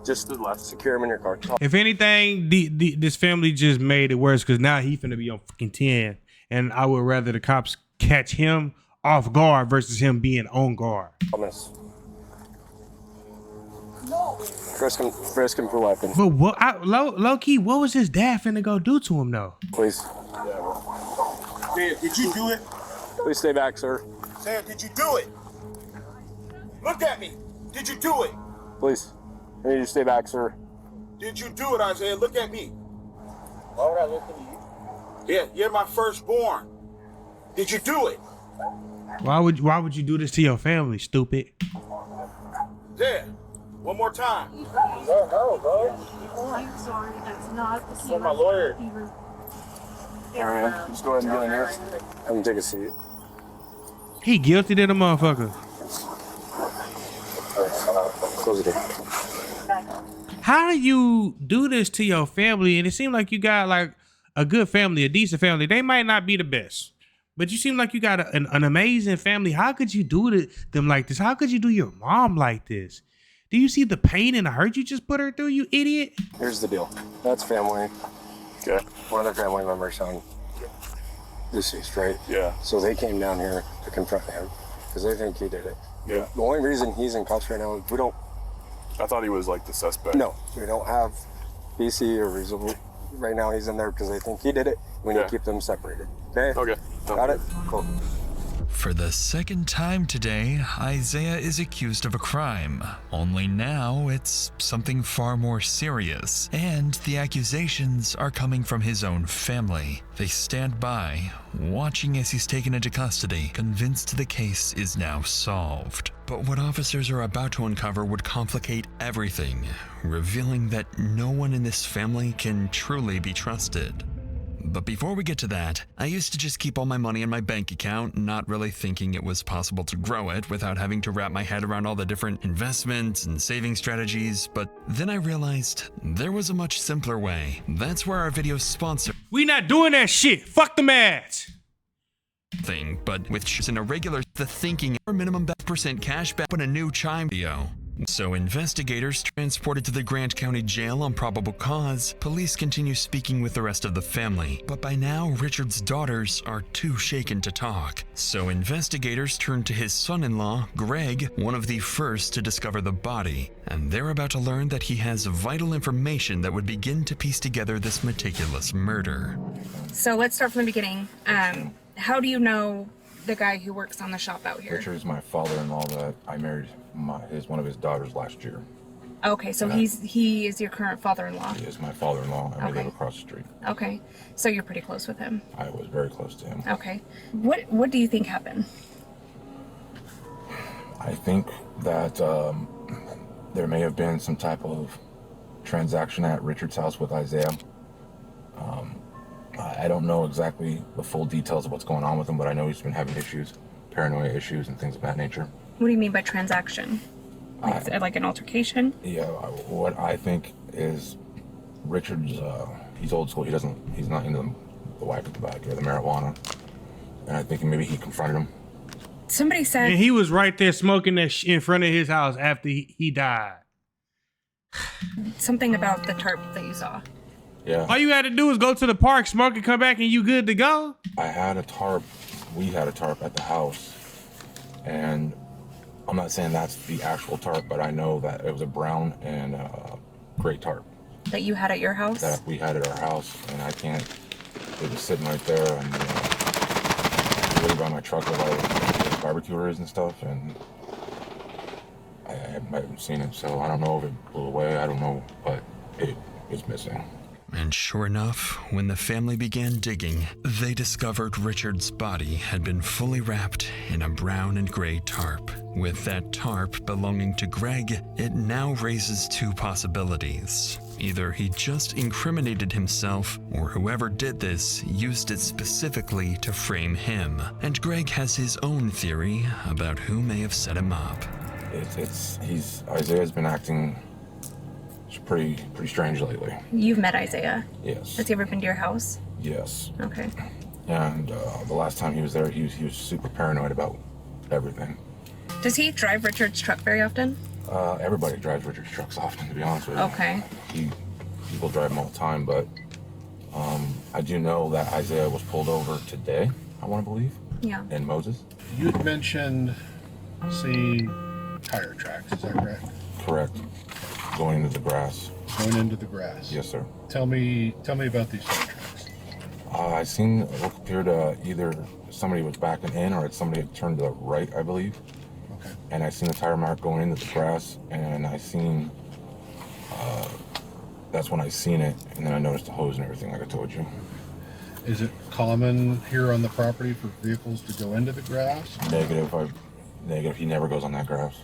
Speaker 12: Just to the left. Secure him in your car.
Speaker 3: If anything, this family just made it worse because now he finna be on fucking 10, and I would rather the cops catch him off guard versus him being on guard.
Speaker 12: Promise. Frisk him for weapon.
Speaker 3: But what, low key, what was his dad finna go do to him though?
Speaker 12: Please.
Speaker 5: Sam, did you do it?
Speaker 12: Please stay back, sir.
Speaker 5: Sam, did you do it? Look at me. Did you do it?
Speaker 12: Please. I need you to stay back, sir.
Speaker 5: Did you do it, Isaiah? Look at me.
Speaker 12: Why would I look at you?
Speaker 5: Yeah, you're my firstborn. Did you do it?
Speaker 3: Why would you do this to your family, stupid?
Speaker 5: There. One more time.
Speaker 12: No, bro.
Speaker 8: Oh, I'm sorry. That's not the
Speaker 12: That's my lawyer. All right, just go ahead and get in here. Have him take a seat.
Speaker 3: He guilty to the motherfucker.
Speaker 12: Close the door.
Speaker 3: How do you do this to your family? And it seemed like you got like a good family, a decent family. They might not be the best, but you seem like you got an amazing family. How could you do them like this? How could you do your mom like this? Do you see the pain and the hurt you just put her through, you idiot?
Speaker 12: Here's the deal. That's family. Okay. One of their family members on deceased, right?
Speaker 7: Yeah.
Speaker 12: So they came down here to confront him because they think he did it.
Speaker 7: Yeah.
Speaker 12: The only reason he's in cuffs right now is we don't.
Speaker 7: I thought he was like the suspect.
Speaker 12: No, we don't have BC or reasonable. Right now he's in there because they think he did it. We need to keep them separated. Okay?
Speaker 7: Okay.
Speaker 12: Got it? Cool.
Speaker 4: For the second time today, Isaiah is accused of a crime. Only now it's something far more serious, and the accusations are coming from his own family. They stand by, watching as he's taken into custody, convinced the case is now solved. But what officers are about to uncover would complicate everything, revealing that no one in this family can truly be trusted. But before we get to that, I used to just keep all my money in my bank account, not really thinking it was possible to grow it without having to wrap my head around all the different investments and saving strategies, but then I realized there was a much simpler way. That's where our video sponsor
Speaker 3: We not doing that shit. Fuck them ads.
Speaker 4: thing, but with an irregular the thinking or minimum % cash back on a new Chime video. So investigators transported to the Grant County Jail on probable cause. Police continue speaking with the rest of the family, but by now Richard's daughters are too shaken to talk. So investigators turn to his son-in-law, Greg, one of the first to discover the body, and they're about to learn that he has vital information that would begin to piece together this meticulous murder.
Speaker 13: So let's start from the beginning. How do you know the guy who works on the shop out here?
Speaker 14: Richard is my father-in-law that I married one of his daughters last year.
Speaker 13: Okay, so he is your current father-in-law.
Speaker 14: He is my father-in-law, and we
Speaker 13: Okay.
Speaker 14: live across the street.
Speaker 13: Okay, so you're pretty close with him.
Speaker 14: I was very close to him.
Speaker 13: Okay, what do you think happened?
Speaker 14: I think that there may have been some type of transaction at Richard's house with Isaiah. I don't know exactly the full details of what's going on with him, but I know he's been having issues, paranoia issues, and things of that nature.
Speaker 13: What do you mean by transaction? Like an altercation?
Speaker 14: Yeah, what I think is Richard's, he's old school. He's not into the wipe at the back or the marijuana. And I think maybe he confronted him.
Speaker 13: Somebody said...
Speaker 3: And he was right there smoking that in front of his house after he died.
Speaker 13: Something about the tarp that you saw.
Speaker 14: Yeah.
Speaker 3: All you had to do was go to the park, smoke, and come back, and you good to go?
Speaker 14: I had a tarp. We had a tarp at the house. And I'm not saying that's the actual tarp, but I know that it was a brown and gray tarp
Speaker 13: That you had at your house?
Speaker 14: that we had at our house, and I can't. It was sitting right there, and really by my truck where the barbecue is and stuff, and I haven't seen it, so I don't know if it blew away. I don't know, but it was missing.
Speaker 4: And sure enough, when the family began digging, they discovered Richard's body had been fully wrapped in a brown and gray tarp. With that tarp belonging to Greg, it now raises two possibilities. Either he just incriminated himself, or whoever did this used it specifically to frame him. And Greg has his own theory about who may have set him up.
Speaker 14: Isaiah's been acting pretty strange lately.
Speaker 13: You've met Isaiah?
Speaker 14: Yes.
Speaker 13: Has he ever been to your house?
Speaker 14: Yes.
Speaker 13: Okay.
Speaker 14: And the last time he was there, he was super paranoid about everything.
Speaker 13: Does he drive Richard's truck very often?
Speaker 14: Everybody drives Richard's trucks often, to be honest with you.
Speaker 13: Okay.
Speaker 14: People drive them all the time, but I do know that Isaiah was pulled over today, I want to believe.
Speaker 13: Yeah.
Speaker 14: In Moses.
Speaker 15: You had mentioned seeing tire tracks, is that correct?
Speaker 14: Correct. Going into the grass.
Speaker 15: Going into the grass?
Speaker 14: Yes, sir.
Speaker 15: Tell me about these tire tracks.
Speaker 14: I seen what appeared either somebody was backing in or somebody had turned to the right, I believe.
Speaker 15: Okay.
Speaker 14: And I seen a tire mark going into the grass, and I seen, that's when I seen it, and then I noticed the hose and everything, like I told you.
Speaker 15: Is it common here on the property for vehicles to go into the grass?
Speaker 14: Negative. He never goes on that grass.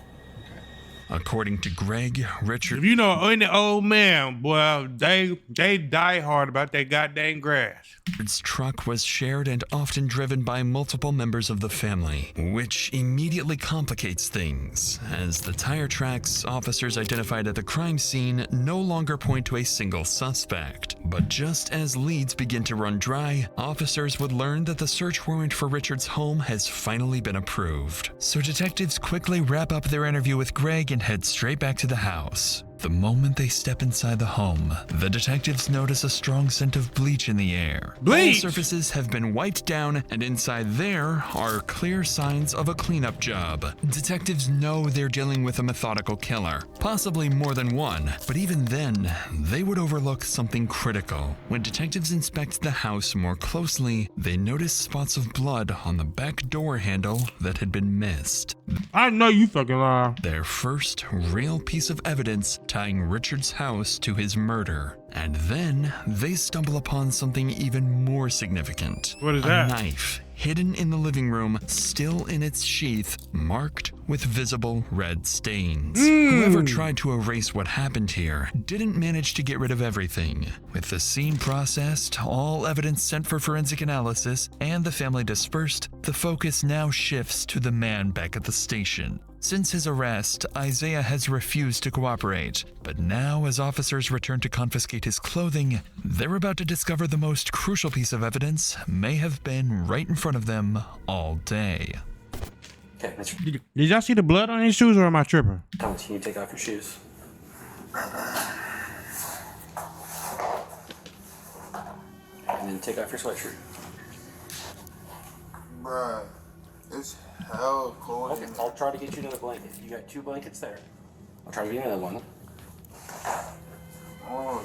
Speaker 4: According to Greg, Richard...
Speaker 3: If you know any old man, well, they die hard about that goddamn grass.
Speaker 4: Richard's truck was shared and often driven by multiple members of the family, which immediately complicates things, as the tire tracks officers identified at the crime scene no longer point to a single suspect. But just as leads begin to run dry, officers would learn that the search warrant for Richard's home has finally been approved. So detectives quickly wrap up their interview with Greg and head straight back to the house. The moment they step inside the home, the detectives notice a strong scent of bleach in the air.
Speaker 3: Bleach!
Speaker 4: All surfaces have been wiped down, and inside there are clear signs of a cleanup job. Detectives know they're dealing with a methodical killer, possibly more than one, but even then, they would overlook something critical. When detectives inspect the house more closely, they notice spots of blood on the back door handle that had been missed.
Speaker 3: I know you fucking lie.
Speaker 4: Their first real piece of evidence tying Richard's house to his murder. And then they stumble upon something even more significant.
Speaker 3: What is that?
Speaker 4: A knife hidden in the living room, still in its sheath, marked with visible red stains. Whoever tried to erase what happened here didn't manage to get rid of everything. With the scene processed, all evidence sent for forensic analysis, and the family dispersed, the focus now shifts to the man back at the station. Since his arrest, Isaiah has refused to cooperate, but now as officers return to confiscate his clothing, they're about to discover the most crucial piece of evidence may have been right in front of them all day.
Speaker 2: Okay,
Speaker 3: Did y'all see the blood on his shoes, or am I tripping?
Speaker 2: Thomas, can you take off your shoes? And then take off your sweatshirt.
Speaker 6: Bruh, it's hell cold.
Speaker 2: Okay, I'll try to get you another blanket. You got 2 blankets there. I'll try to get you another one.
Speaker 6: Oh,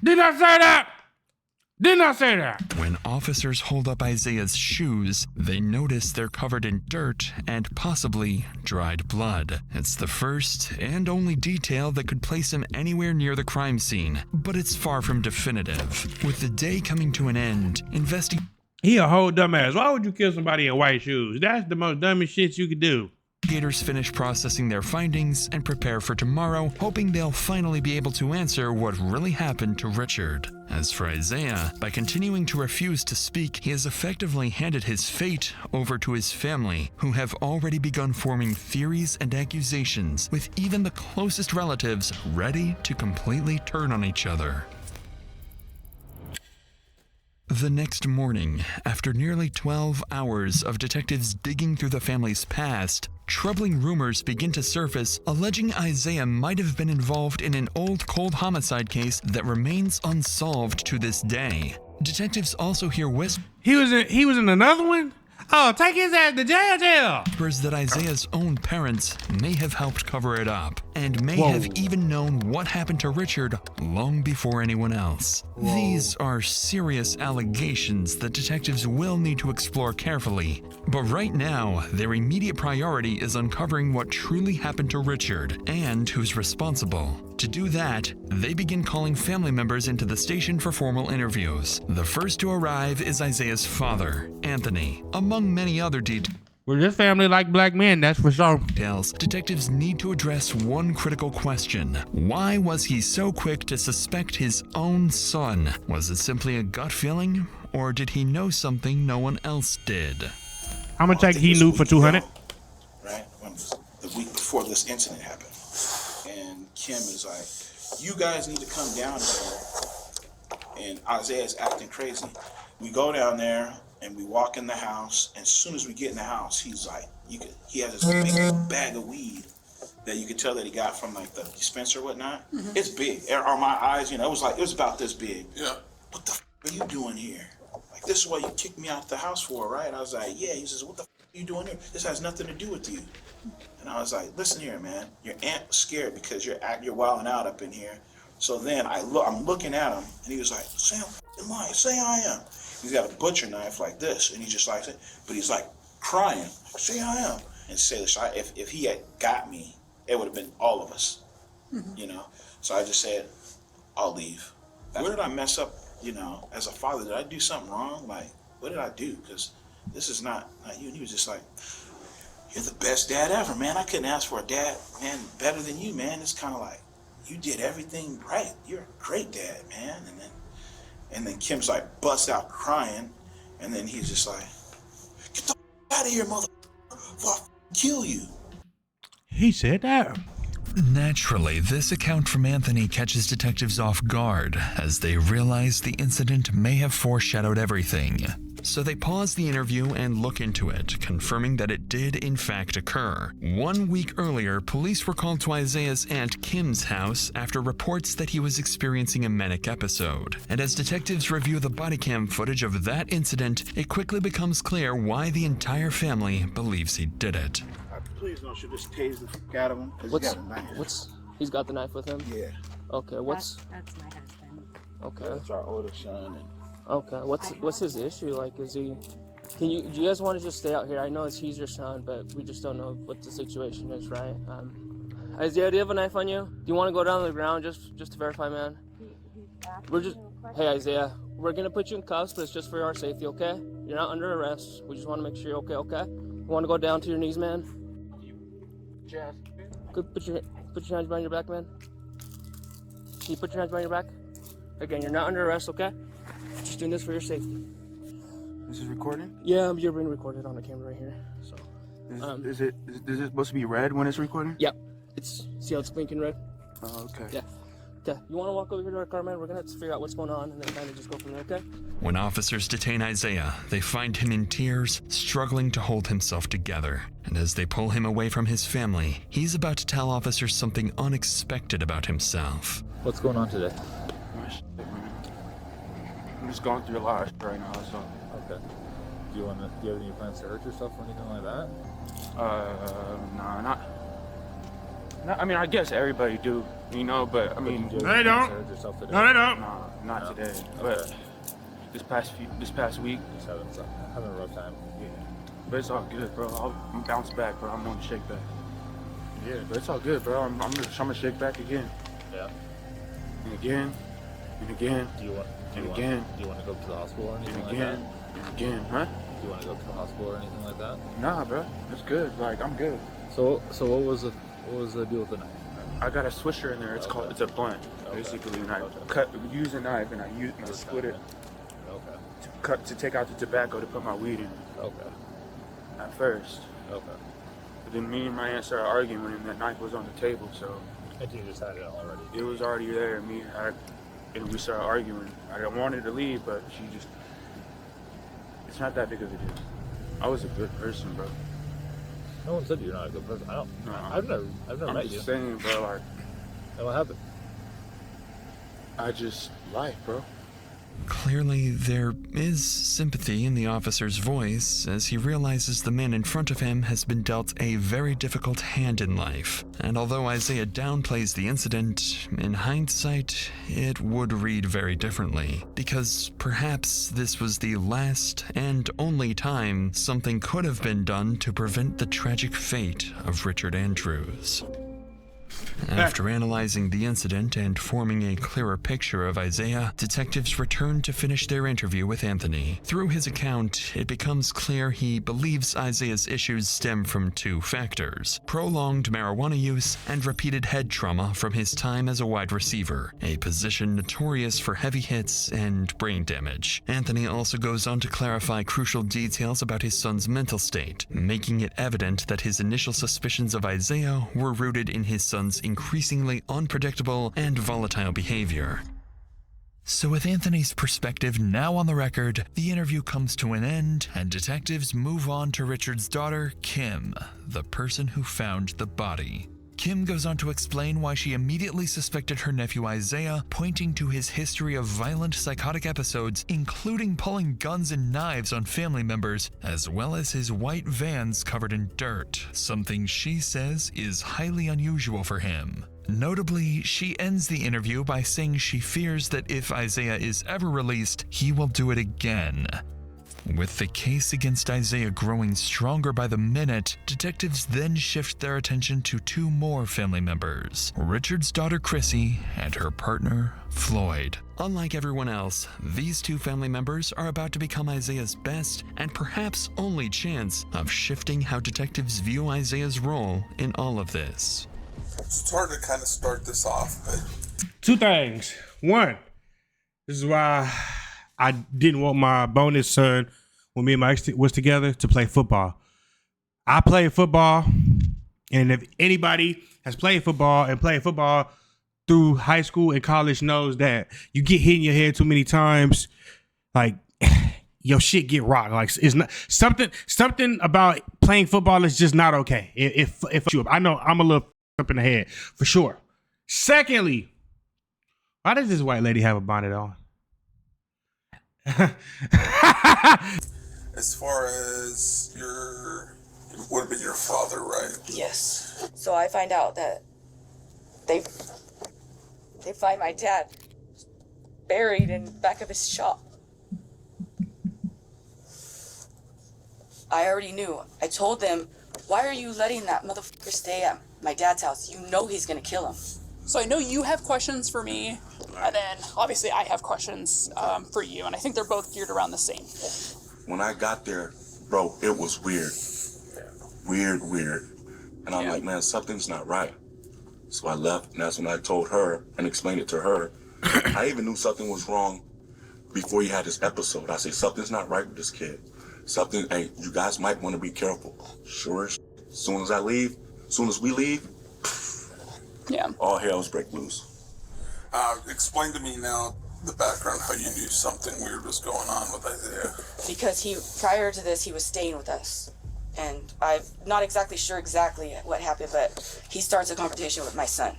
Speaker 3: Did I say that? Didn't I say that?
Speaker 4: When officers hold up Isaiah's shoes, they notice they're covered in dirt and possibly dried blood. It's the first and only detail that could place him anywhere near the crime scene, but it's far from definitive. With the day coming to an end,
Speaker 3: He a whole dumbass. Why would you kill somebody in white shoes? That's the most dumbest shit you could do.
Speaker 4: Investigators finish processing their findings and prepare for tomorrow, hoping they'll finally be able to answer what really happened to Richard. As for Isaiah, by continuing to refuse to speak, he has effectively handed his fate over to his family, who have already begun forming theories and accusations, with even the closest relatives ready to completely turn on each other. The next morning, after nearly 12 hours of detectives digging through the family's past, troubling rumors begin to surface alleging Isaiah might have been involved in an old cold homicide case that remains unsolved to this day. Detectives also hear whispers.
Speaker 3: He was in another one? Oh, take his ass to jail.
Speaker 4: That Isaiah's own parents may have helped cover it up and may have even known what happened to Richard long before anyone else. These are serious allegations that detectives will need to explore carefully. But right now, their immediate priority is uncovering what truly happened to Richard and who's responsible. To do that, they begin calling family members into the station for formal interviews. The first to arrive is Isaiah's father, Anthony. Among many other details,
Speaker 3: well, this family like black men, that's for sure.
Speaker 4: Detectives need to address one critical question. Why was he so quick to suspect his own son? Was it simply a gut feeling, or did he know something no one else did?
Speaker 3: I'm gonna take he knew for 200.
Speaker 11: Right? The week before this incident happened. And Kim is like, you guys need to come down here. And Isaiah's acting crazy. We go down there and we walk in the house. And as soon as we get in the house, he's like, he has this big bag of weed that you could tell that he got from like the dispenser or whatnot. Mm-hmm. It's big. On my eyes, it was about this big. Yeah. What the f are you doing here? Like, this is what you kicked me out the house for, right? I was like, yeah. He says, what the f are you doing here? This has nothing to do with you. And I was like, listen here, man. Your aunt was scared because you're wilding out up in here. So then I'm looking at him, and he was like, say I'm lying. Say I am. He's got a butcher knife like this, and he just likes it, but he's like crying. Say I am. And say this, if he had got me, it would have been all of us, So I just said, I'll leave. Where did I mess up, as a father? Did I do something wrong? Like, what did I do? Because this is not you. And he was just like, you're the best dad ever, man. I couldn't ask for a dad, man, better than you, man. It's kind of like, you did everything right. You're a great dad, man. And then Kim's like busts out crying, and then he's just like, get the out of here, motherfucker, before I kill you.
Speaker 3: He said that.
Speaker 4: Naturally, this account from Anthony catches detectives off guard as they realize the incident may have foreshadowed everything. So they pause the interview and look into it, confirming that it did in fact occur. 1 week earlier, police were called to Isaiah's aunt Kim's house after reports that he was experiencing a manic episode. And as detectives review the body cam footage of that incident, it quickly becomes clear why the entire family believes he did it.
Speaker 11: Please don't shoot this tase the fuck out of him. He's got a knife.
Speaker 16: He's got the knife with him?
Speaker 11: Yeah.
Speaker 16: Okay,
Speaker 1: That's my husband.
Speaker 16: Okay.
Speaker 11: That's our oldest son.
Speaker 16: Okay, what's his issue? Like, do you guys want to just stay out here? I know he's your son, but we just don't know what the situation is, right? Isaiah, do you have a knife on you? Do you want to go down to the ground just to verify, man? Hey, Isaiah, we're gonna put you in cuffs, but it's just for our safety, okay? You're not under arrest. We just want to make sure you're okay? You want to go down to your knees, man? Jeff. Good, put your hands behind your back, man. Can you put your hands behind your back? Again, you're not under arrest, okay? Just doing this for your safety.
Speaker 6: This is recording?
Speaker 16: Yeah, you're being recorded on the camera right here. So,
Speaker 6: is it supposed to be red when it's recording?
Speaker 16: Yep. See how it's blinking red?
Speaker 6: Oh, okay.
Speaker 16: Yeah. Okay. You want to walk over here to our car, man? We're gonna have to figure out what's going on and then kind of just go from there, okay?
Speaker 4: When officers detain Isaiah, they find him in tears, struggling to hold himself together. And as they pull him away from his family, he's about to tell officers something unexpected about himself.
Speaker 17: What's going on today?
Speaker 6: I'm just going through a lot right now, so.
Speaker 17: Okay. Do you have any plans to hurt yourself or anything like that?
Speaker 6: No, not. I mean, I guess everybody do, but I mean.
Speaker 3: No, they don't. No, they don't.
Speaker 6: No, not today. But this past week.
Speaker 17: Just having a rough time.
Speaker 6: Yeah. But it's all good, bro. I'm bounce back, bro. I'm gonna shake back. Yeah, but it's all good, bro. I'm gonna shake back again.
Speaker 17: Yeah.
Speaker 6: And again. And again.
Speaker 17: Do you want to go to the hospital or anything like that?
Speaker 6: And again, huh?
Speaker 17: Do you want to go to the hospital or anything like that?
Speaker 6: Nah, bro. It's good. Like, I'm good.
Speaker 17: So what was the deal with the knife?
Speaker 6: I got a swisher in there. It's it's a blunt, basically. And I use a knife and I split it to take out the tobacco to put my weed in.
Speaker 17: Okay.
Speaker 6: At first.
Speaker 17: Okay.
Speaker 6: But then me and my aunt started arguing and that knife was on the table, so.
Speaker 17: And you just had it already?
Speaker 6: It was already there. And we started arguing. I wanted to leave, but it's not that big of a deal. I was a good person, bro.
Speaker 17: No one said you're not a good person. I've never met you.
Speaker 6: I'm just saying, bro,
Speaker 17: And what happened?
Speaker 6: I just lied, bro.
Speaker 4: Clearly, there is sympathy in the officer's voice as he realizes the man in front of him has been dealt a very difficult hand in life. And although Isaiah downplays the incident, in hindsight, it would read very differently, because perhaps this was the last and only time something could have been done to prevent the tragic fate of Richard Andrews. After analyzing the incident and forming a clearer picture of Isaiah, detectives return to finish their interview with Anthony. Through his account, it becomes clear he believes Isaiah's issues stem from two factors: prolonged marijuana use and repeated head trauma from his time as a wide receiver, a position notorious for heavy hits and brain damage. Anthony also goes on to clarify crucial details about his son's mental state, making it evident that his initial suspicions of Isaiah were rooted in his son's increasingly unpredictable and volatile behavior. So with Anthony's perspective now on the record, the interview comes to an end and detectives move on to Richard's daughter, Kim, the person who found the body. Kim goes on to explain why she immediately suspected her nephew Isaiah, pointing to his history of violent psychotic episodes, including pulling guns and knives on family members, as well as his white vans covered in dirt, something she says is highly unusual for him. Notably, she ends the interview by saying she fears that if Isaiah is ever released, he will do it again. With the case against Isaiah growing stronger by the minute, detectives then shift their attention to two more family members, Richard's daughter Chrissy and her partner Floyd. Unlike everyone else, these two family members are about to become Isaiah's best and perhaps only chance of shifting how detectives view Isaiah's role in all of this.
Speaker 18: It's hard to kind of start this off, but...
Speaker 3: Two things. One, this is why I didn't want my bonus son, when me and my ex was together, to play football. I played football, and if anybody has played football through high school and college knows that you get hit in your head too many times, like your shit get rocked. Like it's not something about playing football is just not okay. If I know I'm a little up in the head for sure. Secondly, why does this white lady have a bonnet on?
Speaker 18: As far as it would have been your father, right?
Speaker 19: Yes. So I find out that they find my dad buried in the back of his shop. I already knew. I told them, why are you letting that motherfucker stay at my dad's house? You know he's gonna kill him.
Speaker 20: So I know you have questions for me, and then obviously I have questions for you, and I think they're both geared around the same.
Speaker 21: When I got there, bro, it was weird. Weird. And I'm like, man, something's not right. So I left, and that's when I told her and explained it to her. I even knew something was wrong before you had this episode. I said, something's not right with this kid. Hey, you guys might want to be careful. Sure as soon as we leave, all hell's break loose.
Speaker 18: Explain to me now the background, how you knew something weird was going on with Isaiah.
Speaker 19: Because prior to this, he was staying with us. And I'm not exactly sure what happened, but he starts a confrontation with my son.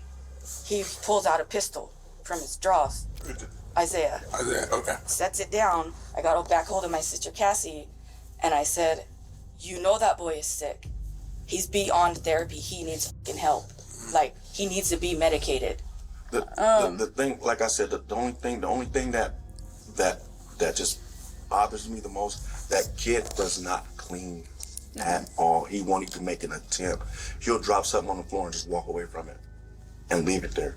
Speaker 19: He pulls out a pistol from his drawers. Isaiah,
Speaker 18: okay.
Speaker 19: Sets it down. I got back hold of my sister Cassie, and I said, you know that boy is sick. He's beyond therapy. He needs fucking help. Like, he needs to be medicated.
Speaker 21: The thing, like I said, the only thing that just bothers me the most, that kid does not clean at all. He won't even make an attempt. He'll drop something on the floor and just walk away from it and leave it there.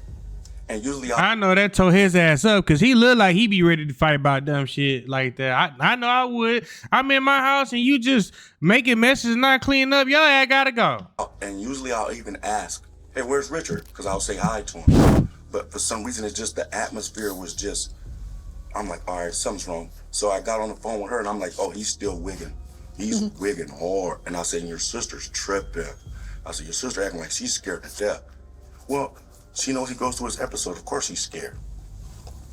Speaker 21: And usually
Speaker 3: I know that tore his ass up because he looked like he be ready to fight about dumb shit like that. I know I would. I'm in my house and you just making messes and not cleaning up. Your ass gotta go.
Speaker 21: And usually I'll even ask, hey, where's Richard? Because I'll say hi to him. But for some reason, it's just the atmosphere was just, I'm like, all right, something's wrong. So I got on the phone with her and I'm like, oh, he's still wigging. He's wigging hard. And I said, your sister's tripping. I said, your sister acting like she's scared to death. Well, she knows he goes through his episode. Of course she's scared.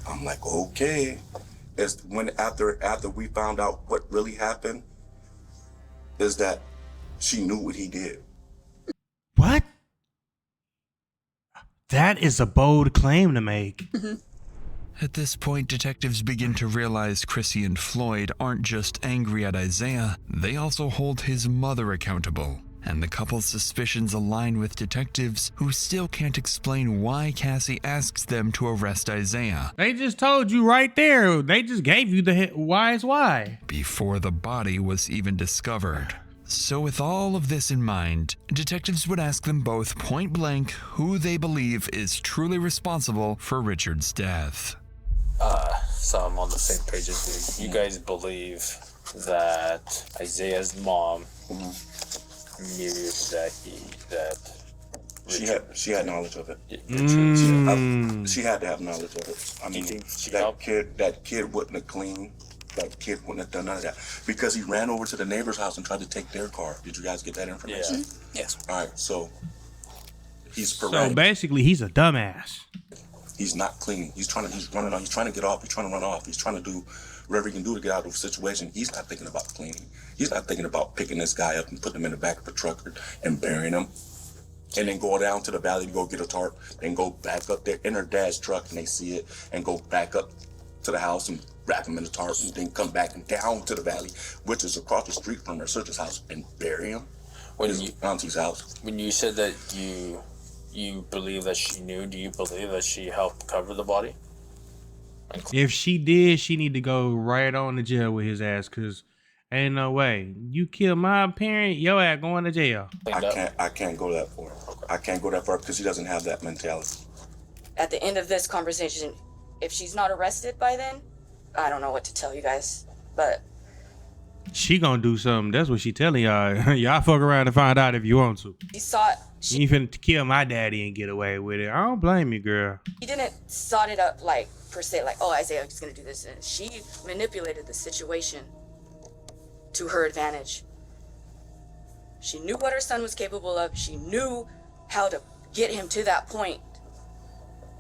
Speaker 21: I'm like, okay. It's when after we found out what really happened, is that she knew what he did.
Speaker 3: What? That is a bold claim to make.
Speaker 4: At this point, detectives begin to realize Chrissy and Floyd aren't just angry at Isaiah, they also hold his mother accountable. And the couple's suspicions align with detectives who still can't explain why Cassie asks them to arrest Isaiah.
Speaker 3: They just told you right there. They just gave you the why is why.
Speaker 4: Before the body was even discovered. So with all of this in mind, detectives would ask them both point blank who they believe is truly responsible for Richard's death.
Speaker 9: So I'm on the same page as you. You guys believe that Isaiah's mom knew that
Speaker 21: she had knowledge of it. She had to have knowledge of it. I mean, that kid wouldn't have cleaned. That kid wouldn't have done none of that because he ran over to the neighbor's house and tried to take their car. Did you guys get that information?
Speaker 9: Yeah. Yes.
Speaker 21: All right. So he's
Speaker 3: So
Speaker 21: sporadic.
Speaker 3: basically, he's a dumbass.
Speaker 21: He's not clean. He's running off. He's trying to get off. He's trying to run off. He's trying to do whatever he can do to get out of the situation. He's not thinking about cleaning. He's not thinking about picking this guy up and putting him in the back of the truck and burying him. And then go down to the valley to go get a tarp. Then go back up there in her dad's truck and they see it and go back up to the house and wrap him in the tarp and then come back and down to the valley, which is across the street from her sister's house, and bury him in his auntie's house.
Speaker 9: When you said that you believe that she knew, do you believe that she helped cover the body?
Speaker 3: If she did, she need to go right on to jail with his ass, cause ain't no way. You kill my parent, your ass going to jail.
Speaker 21: I can't go that far. I can't go that far because he doesn't have that mentality.
Speaker 19: At the end of this conversation, if she's not arrested by then, I don't know what to tell you guys, but
Speaker 3: She gonna do something. That's what she telling y'all. Y'all fuck around and find out if you want to. You finna kill my daddy and get away with it. I don't blame you, girl.
Speaker 19: she didn't sort it up like per se, like, oh, Isaiah's gonna do this. And she manipulated the situation to her advantage. She knew what her son was capable of. She knew how to get him to that point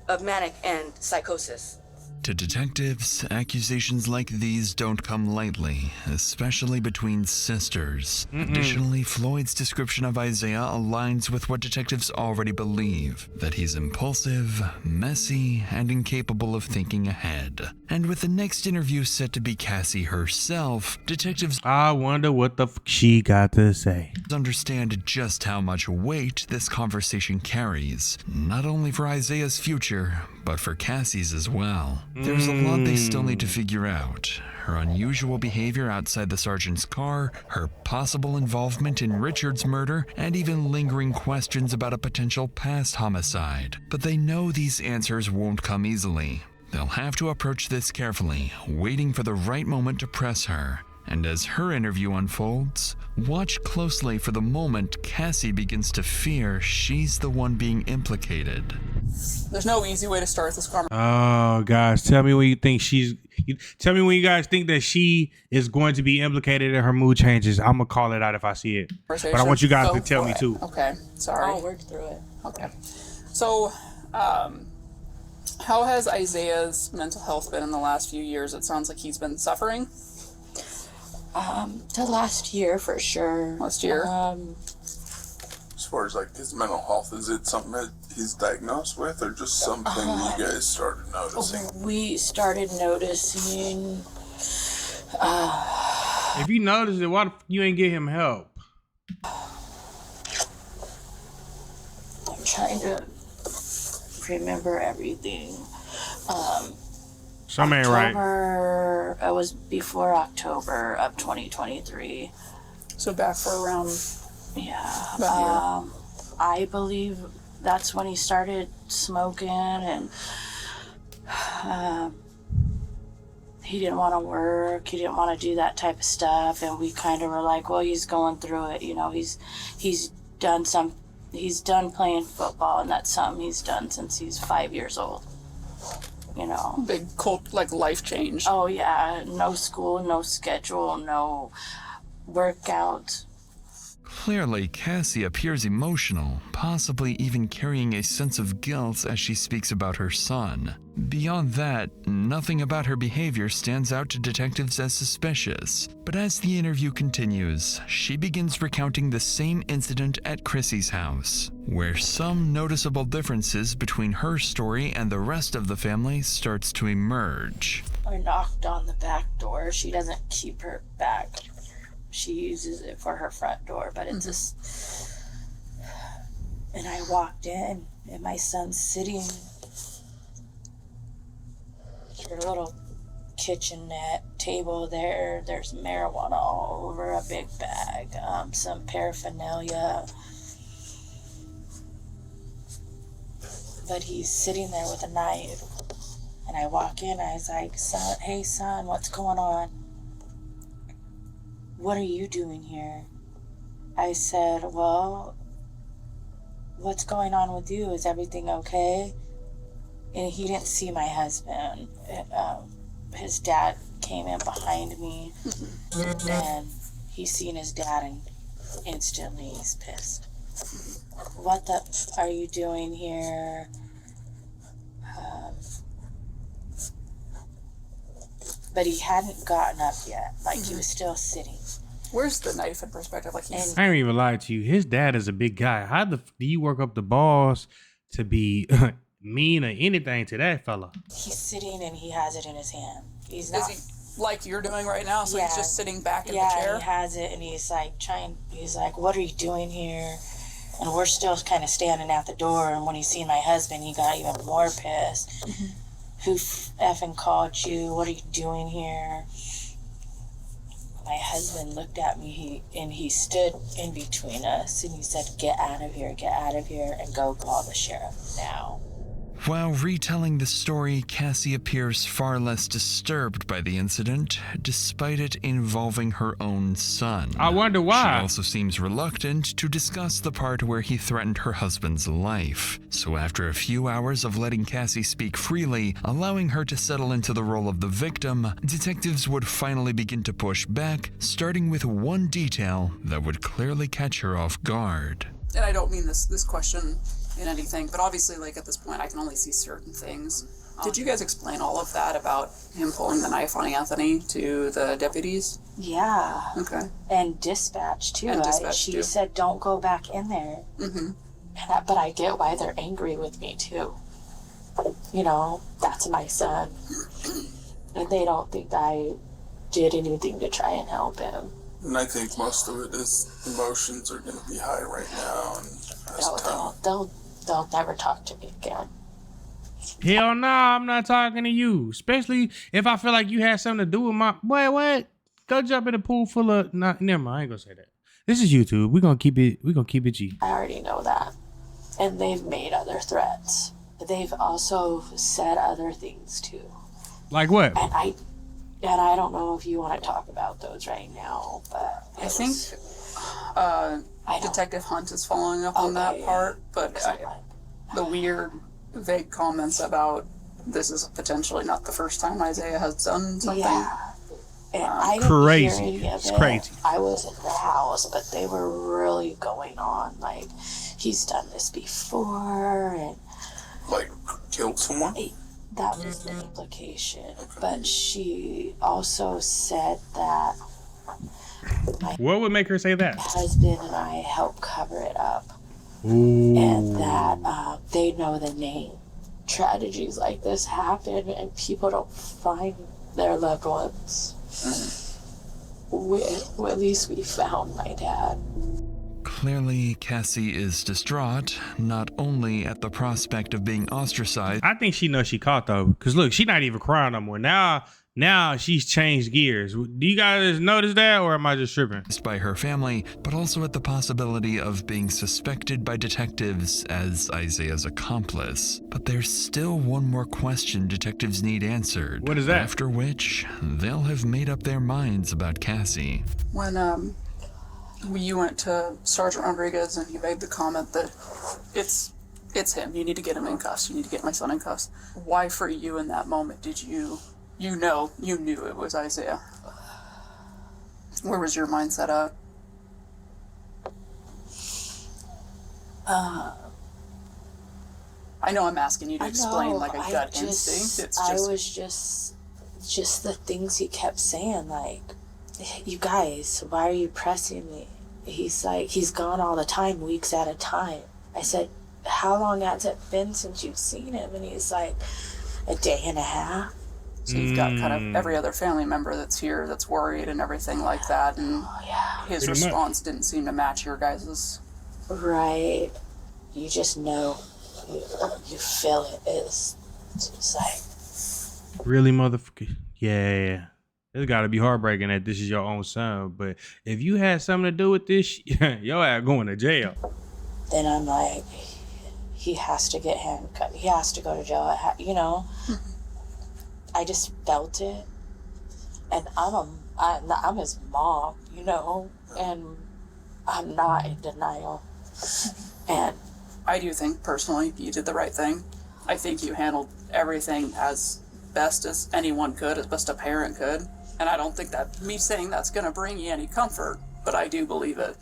Speaker 19: of manic and psychosis.
Speaker 4: To detectives, accusations like these don't come lightly, especially between sisters. Additionally, Floyd's description of Isaiah aligns with what detectives already believe, that he's impulsive, messy, and incapable of thinking ahead. And with the next interview set to be Cassie herself, detectives
Speaker 3: I wonder what the she got to say.
Speaker 4: Understand just how much weight this conversation carries, not only for Isaiah's future, but for Cassie's as well. There's a lot they still need to figure out. Her unusual behavior outside the sergeant's car, her possible involvement in Richard's murder, and even lingering questions about a potential past homicide. But they know these answers won't come easily. They'll have to approach this carefully, waiting for the right moment to press her. And as her interview unfolds, watch closely for the moment Cassie begins to fear she's the one being implicated.
Speaker 20: There's no easy way to start this conversation.
Speaker 3: Oh, guys, tell me when you think tell me when you guys think that she is going to be implicated in her mood changes. I'm gonna call it out if I see it. But I want you guys to tell me too.
Speaker 20: Okay, sorry.
Speaker 19: I'll work through it.
Speaker 20: Okay. So, how has Isaiah's mental health been in the last few years? It sounds like he's been suffering.
Speaker 19: The last year for sure.
Speaker 20: Last year.
Speaker 18: As far as like his mental health, is it something that he's diagnosed with, or just something you guys started noticing?
Speaker 19: We started noticing.
Speaker 3: If you notice it, why the you ain't get him help?
Speaker 19: I'm trying to remember everything.
Speaker 3: Some ain't right.
Speaker 19: It was before October of 2023.
Speaker 20: So back for around.
Speaker 19: Yeah. I believe that's when he started smoking, and he didn't want to work. He didn't want to do that type of stuff, and we kind of were like, well, he's going through it. You know, he's done playing football, and that's something he's done since he's 5 years old. You know,
Speaker 20: big life change.
Speaker 19: Oh yeah, no school, no schedule, no workout.
Speaker 4: Clearly, Cassie appears emotional, possibly even carrying a sense of guilt as she speaks about her son. Beyond that, nothing about her behavior stands out to detectives as suspicious. But as the interview continues, she begins recounting the same incident at Chrissy's house, where some noticeable differences between her story and the rest of the family starts to emerge.
Speaker 10: I knocked on the back door. She doesn't keep her back. She uses it for her front door, but it's just... And I walked in, and my son's sitting at a little kitchenette table there. There's marijuana all over a big bag, some paraphernalia. But he's sitting there with a knife. And I walk in, I was like, son, hey son, what's going on? What are you doing here? I said, well, what's going on with you? Is everything okay? And he didn't see my husband. His dad came in behind me, and he's seen his dad, and instantly he's pissed. What the are you doing here? But he hadn't gotten up yet. Like, he was still sitting.
Speaker 20: Where's the knife in perspective? Like, he's...
Speaker 3: I ain't even lie to you. His dad is a big guy. How the do you work up the balls to be mean or anything to that fella?
Speaker 10: He's sitting and he has it in his hand. He's not...
Speaker 20: Is he like you're doing right now? So he's just sitting back in the chair?
Speaker 10: Yeah, he has it, and he's like he's like, what are you doing here? And we're still kind of standing at the door, and when he seen my husband, he got even more pissed. Who effing called you? What are you doing here? My husband looked at me, he stood in between us, and he said, get out of here, and go call the sheriff now.
Speaker 4: While retelling the story, Cassie appears far less disturbed by the incident, despite it involving her own son.
Speaker 3: I wonder why.
Speaker 4: She also seems reluctant to discuss the part where he threatened her husband's life. So after a few hours of letting Cassie speak freely, allowing her to settle into the role of the victim, detectives would finally begin to push back, starting with one detail that would clearly catch her off guard.
Speaker 20: And I don't mean this question in anything, but obviously, like, at this point, I can only see certain things. Did you guys explain all of that about him pulling the knife on Anthony to the deputies?
Speaker 10: Yeah.
Speaker 20: Okay.
Speaker 10: And dispatch too.
Speaker 20: And dispatch
Speaker 10: she
Speaker 20: too.
Speaker 10: said, don't go back in there.
Speaker 20: Mm-hmm.
Speaker 10: But I get why they're angry with me too. You know, that's my son. And they don't think I did anything to try and help him.
Speaker 18: And I think most of it is emotions are going to be high right now. And
Speaker 10: they'll never talk to me again.
Speaker 3: Hell no, I'm not talking to you. Especially if I feel like you had something to do with my boy. What? Go jump in a pool full of. Nah, never mind. I ain't gonna say that. This is YouTube. We're gonna keep it G.
Speaker 10: I already know that, and they've made other threats. They've also said other things too.
Speaker 3: Like what?
Speaker 10: And I don't know if you want to talk about those right now, but
Speaker 20: I think Detective Hunt is following up on that part, but the weird, vague comments about this is potentially not the first time Isaiah has done something.
Speaker 10: Yeah. And I didn't
Speaker 3: crazy.
Speaker 10: hear any of
Speaker 3: It's
Speaker 10: it.
Speaker 3: crazy.
Speaker 10: I was in the house, but they were really going on. Like, he's done this before, and
Speaker 18: like killed someone.
Speaker 10: That was the implication. But she also said that
Speaker 3: What would make her say that?
Speaker 10: my husband and I helped cover it up,
Speaker 3: Ooh.
Speaker 10: and that they know the name. Tragedies like this happen, and people don't find their loved ones. At least we found my dad.
Speaker 4: Clearly, Cassie is distraught, not only at the prospect of being ostracized.
Speaker 3: I think she knows she caught though, because look, she's not even crying no more. Now she's changed gears. Do you guys notice that, or am I just tripping?
Speaker 4: By her family, but also at the possibility of being suspected by detectives as Isaiah's accomplice. But there's still one more question detectives need answered.
Speaker 3: What is that?
Speaker 4: After which, they'll have made up their minds about Cassie.
Speaker 20: When you went to Sergeant Rodriguez and you made the comment that it's him, you need to get him in cuffs, you need to get my son in cuffs. Why for you in that moment did you knew it was Isaiah? Where was your mindset at? I know I'm asking you to
Speaker 10: I
Speaker 20: explain
Speaker 10: know,
Speaker 20: like a gut instinct. It's
Speaker 10: I
Speaker 20: just
Speaker 10: was just the things he kept saying, like, you guys, why are you pressing me? He's like, he's gone all the time, weeks at a time. I said, how long has it been since you've seen him? And he's like, a day and a half.
Speaker 20: So you've got kind of every other family member that's here that's worried and everything like that, and his
Speaker 10: Pretty much.
Speaker 20: response didn't seem to match your guys's.
Speaker 10: Right. You just know. You feel it. It's just like,
Speaker 3: Really, motherfucker? Yeah. It's got to be heartbreaking that this is your own son. But if you had something to do with this, your ass going to jail.
Speaker 10: then I'm like, he has to get handcuffed. He has to go to jail. You know, I just felt it. And I'm his mom, you know, and I'm not in denial. And
Speaker 20: I do think personally you did the right thing. I think you handled everything as best as anyone could, as best a parent could. And I don't think that me saying that's going to bring you any comfort, but I do believe it.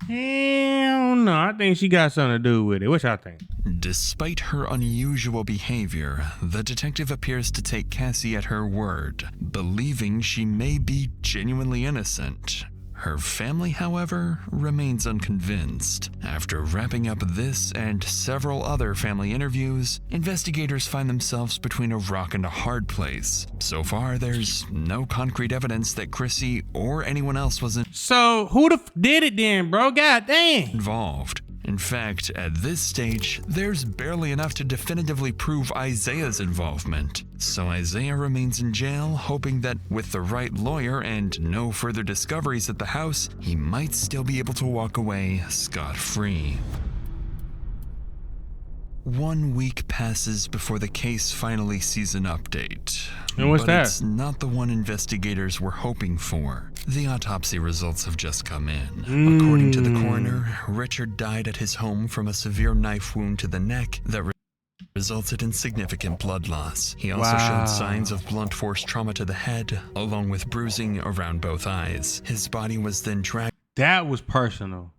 Speaker 3: Hell no, I think she got something to do with it. What y'all think?
Speaker 4: Despite her unusual behavior, the detective appears to take Cassie at her word, believing she may be genuinely innocent. Her family, however, remains unconvinced. After wrapping up this and several other family interviews, investigators find themselves between a rock and a hard place. So far, there's no concrete evidence that Chrissy or anyone else was
Speaker 3: So who the did it then, bro? God damn.
Speaker 4: Involved. In fact, at this stage, there's barely enough to definitively prove Isaiah's involvement. So Isaiah remains in jail, hoping that with the right lawyer and no further discoveries at the house, he might still be able to walk away scot-free. 1 week passes before the case finally sees an update.
Speaker 3: And what's
Speaker 4: but
Speaker 3: that?
Speaker 4: It's not the one investigators were hoping for. The autopsy results have just come in. According to the coroner, Richard died at his home from a severe knife wound to the neck that resulted in significant blood loss. He also
Speaker 3: Wow.
Speaker 4: showed signs of blunt force trauma to the head, along with bruising around both eyes. His body was then dragged
Speaker 3: That was personal.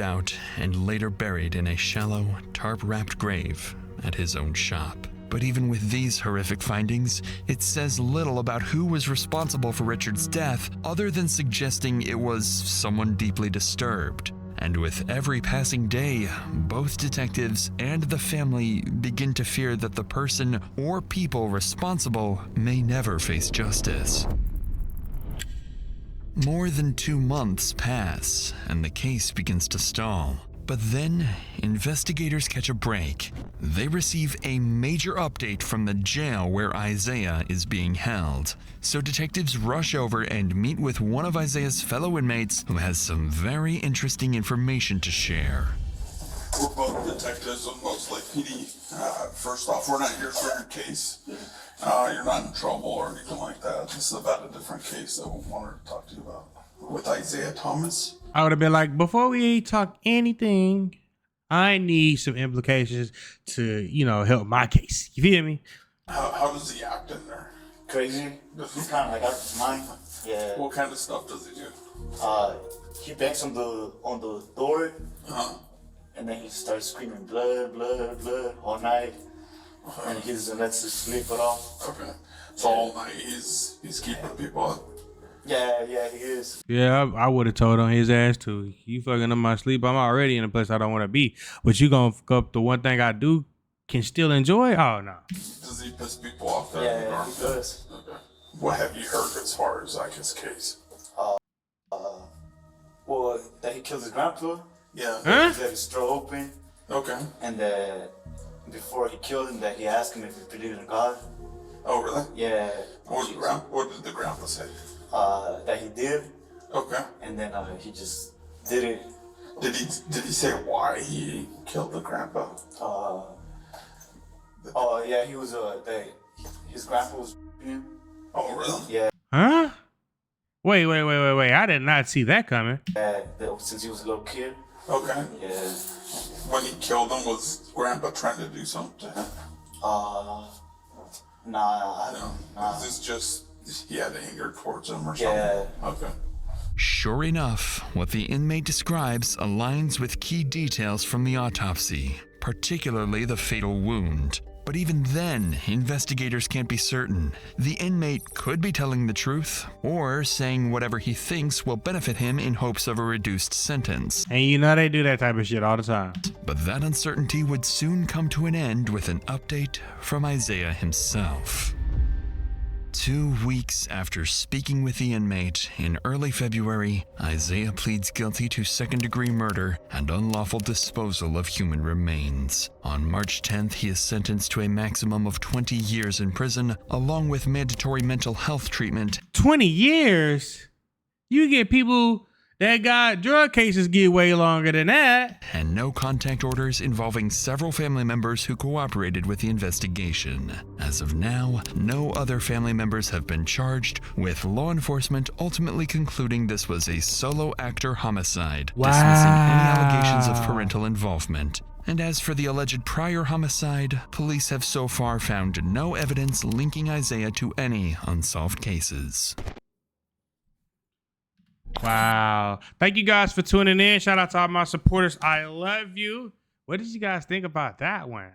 Speaker 4: out and later buried in a shallow, tarp-wrapped grave at his own shop. But even with these horrific findings, it says little about who was responsible for Richard's death other than suggesting it was someone deeply disturbed. And with every passing day, both detectives and the family begin to fear that the person or people responsible may never face justice. More than 2 months pass, and the case begins to stall. But then, investigators catch a break. They receive a major update from the jail where Isaiah is being held. So detectives rush over and meet with one of Isaiah's fellow inmates who has some very interesting information to share.
Speaker 18: We're both detectives on Most Lake PD. First off, we're not here for your case. You're not in trouble or anything like that. This is about a different case that we wanted to talk to you about. With Isaiah Thomas.
Speaker 3: I would have been like, before we talk anything, I need some implications to, help my case. You feel me?
Speaker 18: How does he act in there?
Speaker 5: Crazy. He's kind of like out of his mind. Yeah.
Speaker 18: What kind of stuff does he do?
Speaker 5: He bangs on the door,
Speaker 18: Uh-huh.
Speaker 5: and then he starts screaming blood, blood, blood all night, and he doesn't let us sleep at all.
Speaker 18: Okay. So all night he's keeping people up.
Speaker 5: Yeah, he is.
Speaker 3: Yeah, I would have told on his ass too. You fucking up my sleep. I'm already in a place I don't want to be. But you gonna fuck up the one thing I do can still enjoy? Oh, no.
Speaker 18: Does he piss people off there?
Speaker 5: Yeah, he does.
Speaker 18: Okay. What have you heard as far as like his case?
Speaker 5: Well, that he killed his grandpa.
Speaker 18: Yeah.
Speaker 5: That he let his throat open.
Speaker 18: Okay.
Speaker 5: And that before he killed him, that he asked him if he believed in God.
Speaker 18: Oh, really?
Speaker 5: Yeah.
Speaker 18: What did the grandpa say?
Speaker 5: That he did.
Speaker 18: Okay.
Speaker 5: And then he just did it.
Speaker 18: Did he say why he killed the grandpa?
Speaker 5: Yeah, he was his grandpa was him.
Speaker 18: Oh, really?
Speaker 5: Yeah.
Speaker 3: Huh? Wait. I did not see that coming.
Speaker 5: Since he was a little kid.
Speaker 18: Okay.
Speaker 5: Yeah.
Speaker 18: When he killed him, was grandpa trying to do something to him?
Speaker 5: Nah.
Speaker 18: No. Is this just he had anger towards him or something?
Speaker 5: Yeah.
Speaker 18: Okay.
Speaker 4: Sure enough, what the inmate describes aligns with key details from the autopsy, particularly the fatal wound. But even then, investigators can't be certain. The inmate could be telling the truth, or saying whatever he thinks will benefit him in hopes of a reduced sentence.
Speaker 3: And you know they do that type of shit all the time.
Speaker 4: But that uncertainty would soon come to an end with an update from Isaiah himself. 2 weeks after speaking with the inmate in early February, Isaiah pleads guilty to second-degree murder and unlawful disposal of human remains. On March 10th, he is sentenced to a maximum of 20 years in prison, along with mandatory mental health treatment.
Speaker 3: 20 years? You get people that got drug cases get way longer than that.
Speaker 4: And no contact orders involving several family members who cooperated with the investigation. As of now, no other family members have been charged, with law enforcement ultimately concluding this was a solo actor homicide, dismissing any allegations of parental involvement. And as for the alleged prior homicide, police have so far found no evidence linking Isaiah to any unsolved cases.
Speaker 3: Wow. Thank you guys for tuning in. Shout out to all my supporters. I love you. What did you guys think about that one?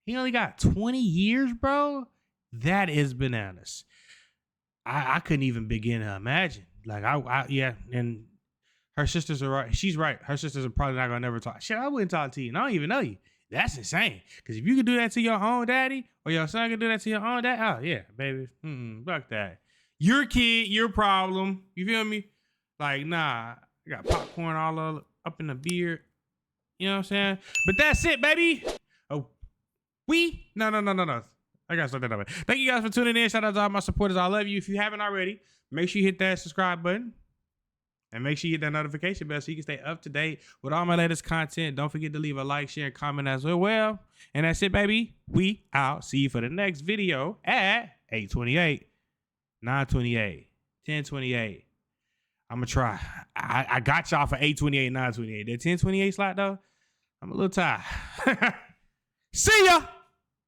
Speaker 3: He only got 20 years, bro? That is bananas. I couldn't even begin to imagine. Like, yeah, and her sisters are right. She's right. Her sisters are probably not going to never talk. Shit, I wouldn't talk to you, and I don't even know you. That's insane. Because if you could do that to your own daddy, or your son could do that to your own dad, oh, yeah, baby. Fuck that. Your kid, your problem. You feel me? Like, nah, I got popcorn all up in the beard. You know what I'm saying? But that's it, baby. Oh, no. I gotta start that over. Thank you guys for tuning in. Shout out to all my supporters. I love you. If you haven't already, make sure you hit that subscribe button. And make sure you hit that notification bell so you can stay up to date with all my latest content. Don't forget to leave a like, share, and comment as well. And that's it, baby. We out. See you for the next video at 8:28, 9:28, 10:28. I'm going to try. I got y'all for 8:28, 9:28. That 10:28 slot, though, I'm a little tired. See ya!